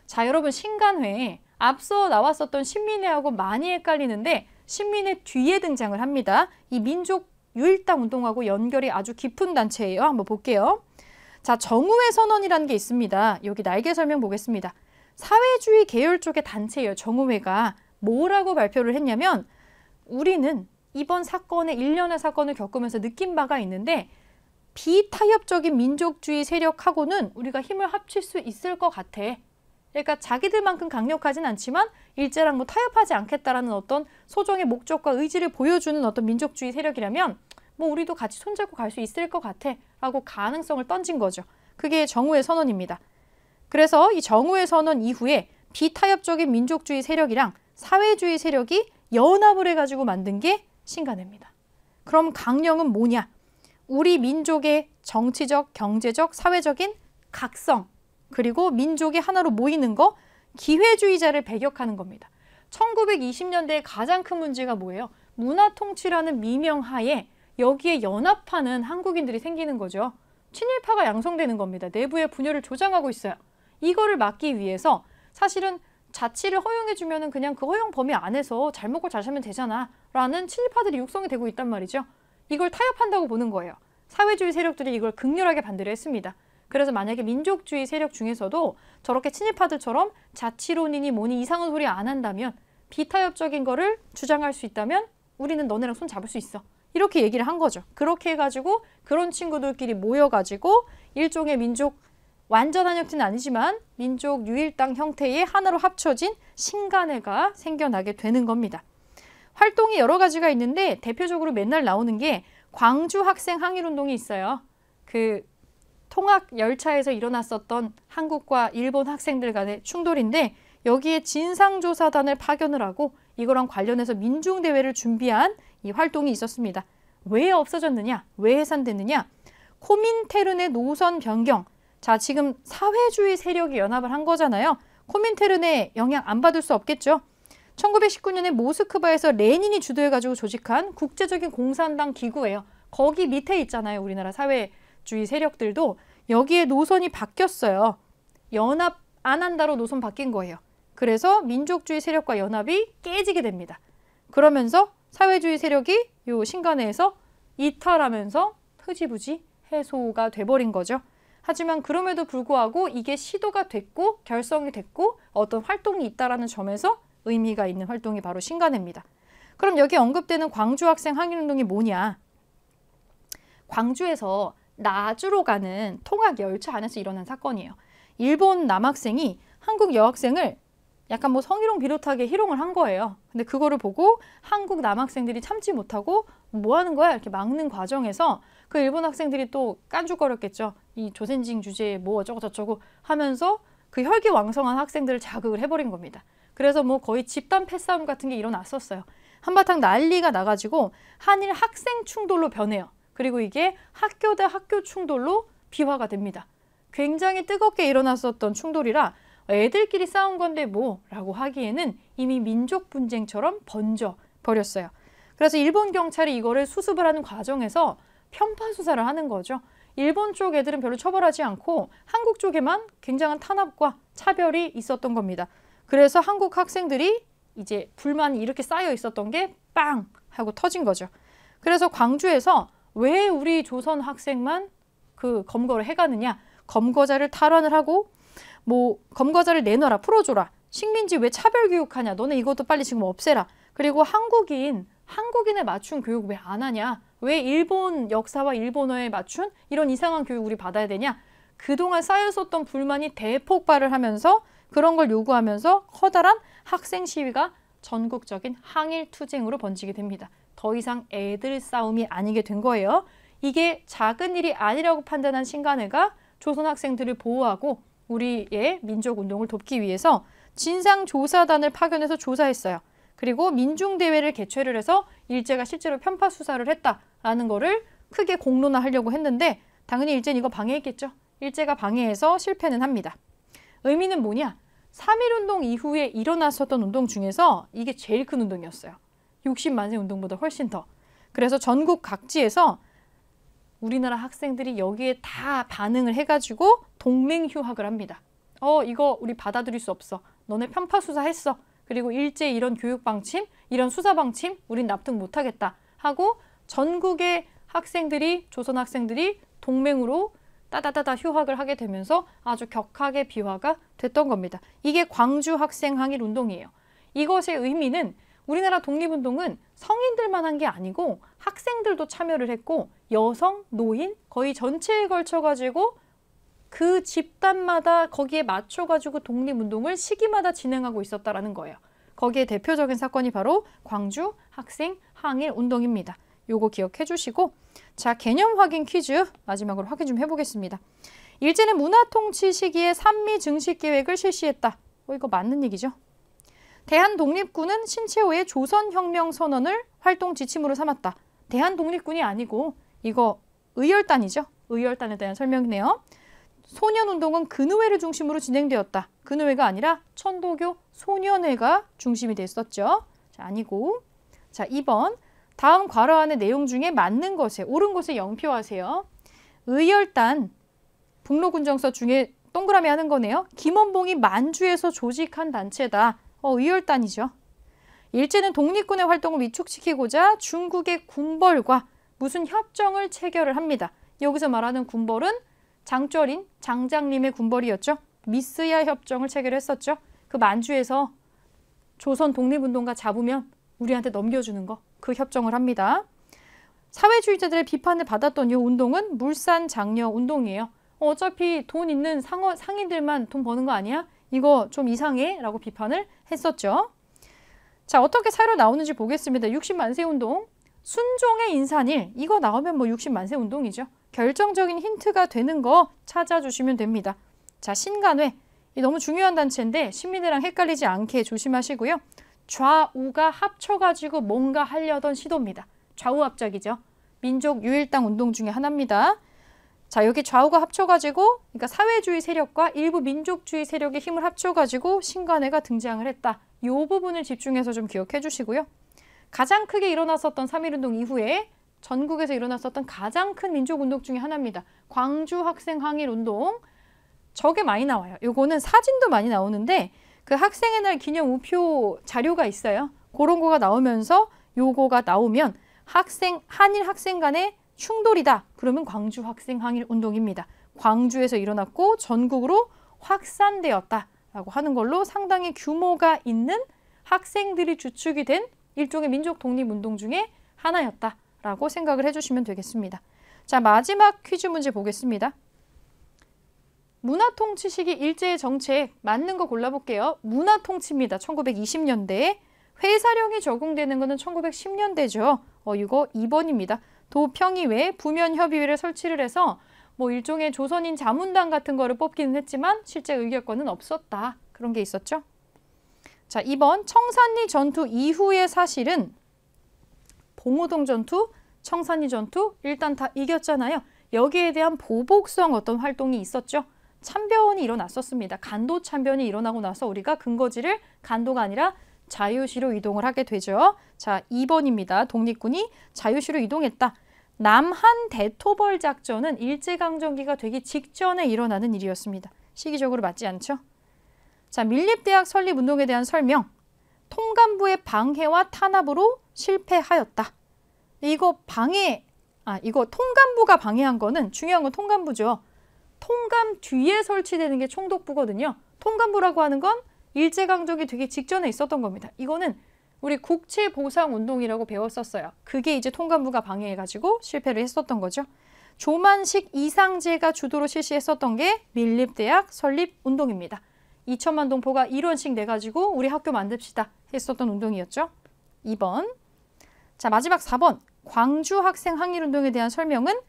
Speaker 1: 자, 여러분 신간회에 앞서 나왔었던 신민회하고 많이 헷갈리는데 신민회 뒤에 등장을 합니다. 이 민족 유일당 운동하고 연결이 아주 깊은 단체예요. 한번 볼게요. 자, 정우회 선언이라는 게 있습니다. 여기 날개 설명 보겠습니다. 사회주의 계열 쪽의 단체예요. 정우회가. 뭐라고 발표를 했냐면 우리는 이번 사건의 일련의 사건을 겪으면서 느낀 바가 있는데 비타협적인 민족주의 세력하고는 우리가 힘을 합칠 수 있을 것 같아. 그러니까 자기들만큼 강력하진 않지만 일제랑 뭐 타협하지 않겠다라는 어떤 소정의 목적과 의지를 보여주는 어떤 민족주의 세력이라면 뭐 우리도 같이 손잡고 갈 수 있을 것 같아 라고 가능성을 던진 거죠. 그게 정우회 선언입니다. 그래서 이 정우회 선언 이후에 비타협적인 민족주의 세력이랑 사회주의 세력이 연합을 해가지고 만든 게 신간회입니다. 그럼 강령은 뭐냐? 우리 민족의 정치적, 경제적, 사회적인 각성 그리고 민족이 하나로 모이는 거 기회주의자를 배격하는 겁니다. 1920년대의 가장 큰 문제가 뭐예요? 문화통치라는 미명하에 여기에 연합하는 한국인들이 생기는 거죠. 친일파가 양성되는 겁니다. 내부의 분열을 조장하고 있어요. 이거를 막기 위해서 사실은 자치를 허용해주면 그냥 그 허용 범위 안에서 잘 먹고 잘 살면 되잖아 라는 친일파들이 육성이 되고 있단 말이죠. 이걸 타협한다고 보는 거예요. 사회주의 세력들이 이걸 극렬하게 반대를 했습니다. 그래서 만약에 민족주의 세력 중에서도 저렇게 친일파들처럼 자치론이니 뭐니 이상한 소리 안 한다면 비타협적인 거를 주장할 수 있다면 우리는 너네랑 손 잡을 수 있어. 이렇게 얘기를 한 거죠. 그렇게 해가지고 그런 친구들끼리 모여가지고 일종의 민족 완전한 형태는 아니지만 민족 유일당 형태의 하나로 합쳐진 신간회가 생겨나게 되는 겁니다. 활동이 여러 가지가 있는데 대표적으로 맨날 나오는 게 광주 학생 항일운동이 있어요. 그 통학 열차에서 일어났었던 한국과 일본 학생들 간의 충돌인데 여기에 진상조사단을 파견을 하고 이거랑 관련해서 민중대회를 준비한 이 활동이 있었습니다. 왜 없어졌느냐? 왜 해산됐느냐? 코민테른의 노선 변경. 자, 지금 사회주의 세력이 연합을 한 거잖아요. 코민테른의 영향 안 받을 수 없겠죠. 1919년에 모스크바에서 레닌이 주도해가지고 조직한 국제적인 공산당 기구예요. 거기 밑에 있잖아요. 우리나라 사회주의 세력들도. 여기에 노선이 바뀌었어요. 연합 안 한다로 노선 바뀐 거예요. 그래서 민족주의 세력과 연합이 깨지게 됩니다. 그러면서 사회주의 세력이 요 신간회에서 이탈하면서 흐지부지 해소가 돼버린 거죠. 하지만 그럼에도 불구하고 이게 시도가 됐고 결성이 됐고 어떤 활동이 있다라는 점에서 의미가 있는 활동이 바로 신간회입니다. 그럼 여기 언급되는 광주 학생 항일운동이 뭐냐? 광주에서 나주로 가는 통학 열차 안에서 일어난 사건이에요. 일본 남학생이 한국 여학생을 약간 뭐 성희롱 비롯하게 희롱을 한 거예요. 근데 그거를 보고 한국 남학생들이 참지 못하고 뭐 하는 거야? 이렇게 막는 과정에서 그 일본 학생들이 또 깐죽거렸겠죠. 이 조센징 주제에 뭐 어쩌고 저쩌고 하면서 그 혈기왕성한 학생들을 자극을 해버린 겁니다. 그래서 뭐 거의 집단 패싸움 같은 게 일어났었어요. 한바탕 난리가 나가지고 한일 학생 충돌로 변해요. 그리고 이게 학교 대 학교 충돌로 비화가 됩니다. 굉장히 뜨겁게 일어났었던 충돌이라 애들끼리 싸운 건데 뭐 라고 하기에는 이미 민족 분쟁처럼 번져 버렸어요. 그래서 일본 경찰이 이거를 수습을 하는 과정에서 편파 수사를 하는 거죠. 일본 쪽 애들은 별로 처벌하지 않고 한국 쪽에만 굉장한 탄압과 차별이 있었던 겁니다. 그래서 한국 학생들이 이제 불만이 이렇게 쌓여 있었던 게 빵 하고 터진 거죠. 그래서 광주에서 왜 우리 조선 학생만 그 검거를 해가느냐, 검거자를 탈환을 하고 뭐 검거자를 내놔라, 풀어줘라, 식민지 왜 차별교육하냐, 너네 이것도 빨리 지금 없애라, 그리고 한국인에 맞춘 교육 왜 안 하냐, 왜 일본 역사와 일본어에 맞춘 이런 이상한 교육 우리 받아야 되냐, 그동안 쌓였었던 불만이 대폭발을 하면서 그런 걸 요구하면서 커다란 학생 시위가 전국적인 항일 투쟁으로 번지게 됩니다. 더 이상 애들 싸움이 아니게 된 거예요. 이게 작은 일이 아니라고 판단한 신간회가 조선 학생들을 보호하고 우리의 민족운동을 돕기 위해서 진상조사단을 파견해서 조사했어요. 그리고 민중대회를 개최를 해서 일제가 실제로 편파 수사를 했다라는 거를 크게 공론화하려고 했는데 당연히 일제는 이거 방해했겠죠. 일제가 방해해서 실패는 합니다. 의미는 뭐냐? 3.1운동 이후에 일어났었던 운동 중에서 이게 제일 큰 운동이었어요. 60만 세 운동보다 훨씬 더. 그래서 전국 각지에서 우리나라 학생들이 여기에 다 반응을 해가지고 동맹휴학을 합니다. 이거 우리 받아들일 수 없어. 너네 편파 수사했어. 그리고 일제 이런 교육 방침, 이런 수사 방침 우린 납득 못하겠다 하고 전국의 학생들이, 조선 학생들이 동맹으로 따다다다 휴학을 하게 되면서 아주 격하게 비화가 됐던 겁니다. 이게 광주 학생 항일 운동이에요. 이것의 의미는 우리나라 독립운동은 성인들만 한 게 아니고 학생들도 참여를 했고 여성, 노인 거의 전체에 걸쳐가지고 그 집단마다 거기에 맞춰가지고 독립운동을 시기마다 진행하고 있었다라는 거예요. 거기에 대표적인 사건이 바로 광주 학생 항일 운동입니다. 요거 기억해 주시고, 자, 개념 확인 퀴즈 마지막으로 확인 좀 해보겠습니다. 일제는 문화통치 시기에 산미 증식 계획을 실시했다. 이거 맞는 얘기죠? 대한독립군은 신채호의 조선혁명선언을 활동 지침으로 삼았다. 대한독립군이 아니고 이거 의열단이죠. 의열단에 대한 설명이네요. 소년운동은 근의회를 중심으로 진행되었다. 근의회가 아니라 천도교 소년회가 중심이 됐었죠. 자, 아니고. 자, 2번. 다음 괄호안의 내용 중에 맞는 것에, 옳은 것에 0표하세요. 의열단, 북로군정서 중에 동그라미 하는 거네요. 김원봉이 만주에서 조직한 단체다. 의열단이죠. 일제는 독립군의 활동을 위축시키고자 중국의 군벌과 무슨 협정을 체결을 합니다. 여기서 말하는 군벌은 장쩌린, 장장림의 군벌이었죠. 미스야 협정을 체결했었죠. 그 만주에서 조선 독립운동가 잡으면 우리한테 넘겨주는 거, 그 협정을 합니다. 사회주의자들의 비판을 받았던 이 운동은 물산장려 운동이에요. 어차피 돈 있는 상인들만 돈 버는 거 아니야? 이거 좀 이상해? 라고 비판을 했었죠. 자, 어떻게 사회로 나오는지 보겠습니다. 60만세 운동, 순종의 인산일, 이거 나오면 뭐 60만세 운동이죠. 결정적인 힌트가 되는 거 찾아주시면 됩니다. 자, 신간회, 이 너무 중요한 단체인데 시민이랑 헷갈리지 않게 조심하시고요. 좌우가 합쳐가지고 뭔가 하려던 시도입니다. 좌우 합작이죠. 민족 유일당 운동 중에 하나입니다. 자, 여기 좌우가 합쳐가지고, 그러니까 사회주의 세력과 일부 민족주의 세력의 힘을 합쳐가지고 신간회가 등장을 했다. 이 부분을 집중해서 좀 기억해 주시고요. 가장 크게 일어났었던 3.1운동 이후에 전국에서 일어났었던 가장 큰 민족운동 중에 하나입니다. 광주 학생 항일운동. 저게 많이 나와요. 요거는 사진도 많이 나오는데 그 학생의 날 기념 우표 자료가 있어요. 그런 거가 나오면서 요거가 나오면 한일 학생 간의 충돌이다. 그러면 광주 학생 항일 운동입니다. 광주에서 일어났고 전국으로 확산되었다라고 하는 걸로 상당히 규모가 있는 학생들이 주축이 된 일종의 민족 독립운동 중에 하나였다라고 생각을 해주시면 되겠습니다. 자, 마지막 퀴즈 문제 보겠습니다. 문화통치 시기 일제의 정책 맞는 거 골라볼게요. 문화통치입니다. 1920년대. 회사령이 적용되는 것은 1910년대죠. 이거 2번입니다. 도평의회, 부면협의회를 설치를 해서 뭐 일종의 조선인 자문단 같은 거를 뽑기는 했지만 실제 의결권은 없었다. 그런 게 있었죠. 자, 2번 청산리 전투 이후의 사실은 봉오동 전투, 청산리 전투 일단 다 이겼잖아요. 여기에 대한 보복성 어떤 활동이 있었죠. 참변이 일어났었습니다. 간도 참변이 일어나고 나서 우리가 근거지를 간도가 아니라 자유시로 이동을 하게 되죠. 자, 2번입니다. 독립군이 자유시로 이동했다. 남한 대토벌 작전은 일제강점기가 되기 직전에 일어나는 일이었습니다. 시기적으로 맞지 않죠? 자, 밀립대학 설립운동에 대한 설명. 통감부의 방해와 탄압으로 실패하였다. 이거 통감부가 방해한 거는 중요한 건 통감부죠. 통감 뒤에 설치되는 게 총독부거든요. 통감부라고 하는 건 일제강점기 되기 직전에 있었던 겁니다. 이거는 우리 국채보상운동이라고 배웠었어요. 그게 이제 통감부가 방해해가지고 실패를 했었던 거죠. 조만식 이상제가 주도로 실시했었던 게 밀립대학 설립운동입니다. 2천만 동포가 일원씩 내가지고 우리 학교 만듭시다 했었던 운동이었죠. 2번. 자, 마지막 4번. 광주 학생 항일운동에 대한 설명은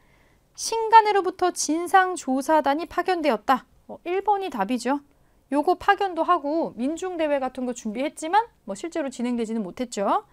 Speaker 1: 신간으로부터 진상조사단이 파견되었다. 1번이 답이죠. 요거 파견도 하고 민중대회 같은 거 준비했지만 실제로 진행되지는 못했죠.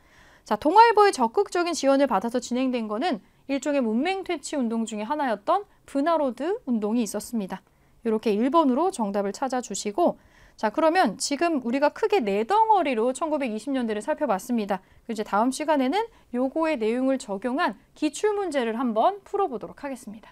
Speaker 1: 자, 동아일보의 적극적인 지원을 받아서 진행된 거는 일종의 문맹퇴치 운동 중에 하나였던 브나로드 운동이 있었습니다. 이렇게 1번으로 정답을 찾아주시고, 자, 그러면 지금 우리가 크게 4덩어리로 1920년대를 살펴봤습니다. 이제 다음 시간에는 요거의 내용을 적용한 기출문제를 한번 풀어보도록 하겠습니다.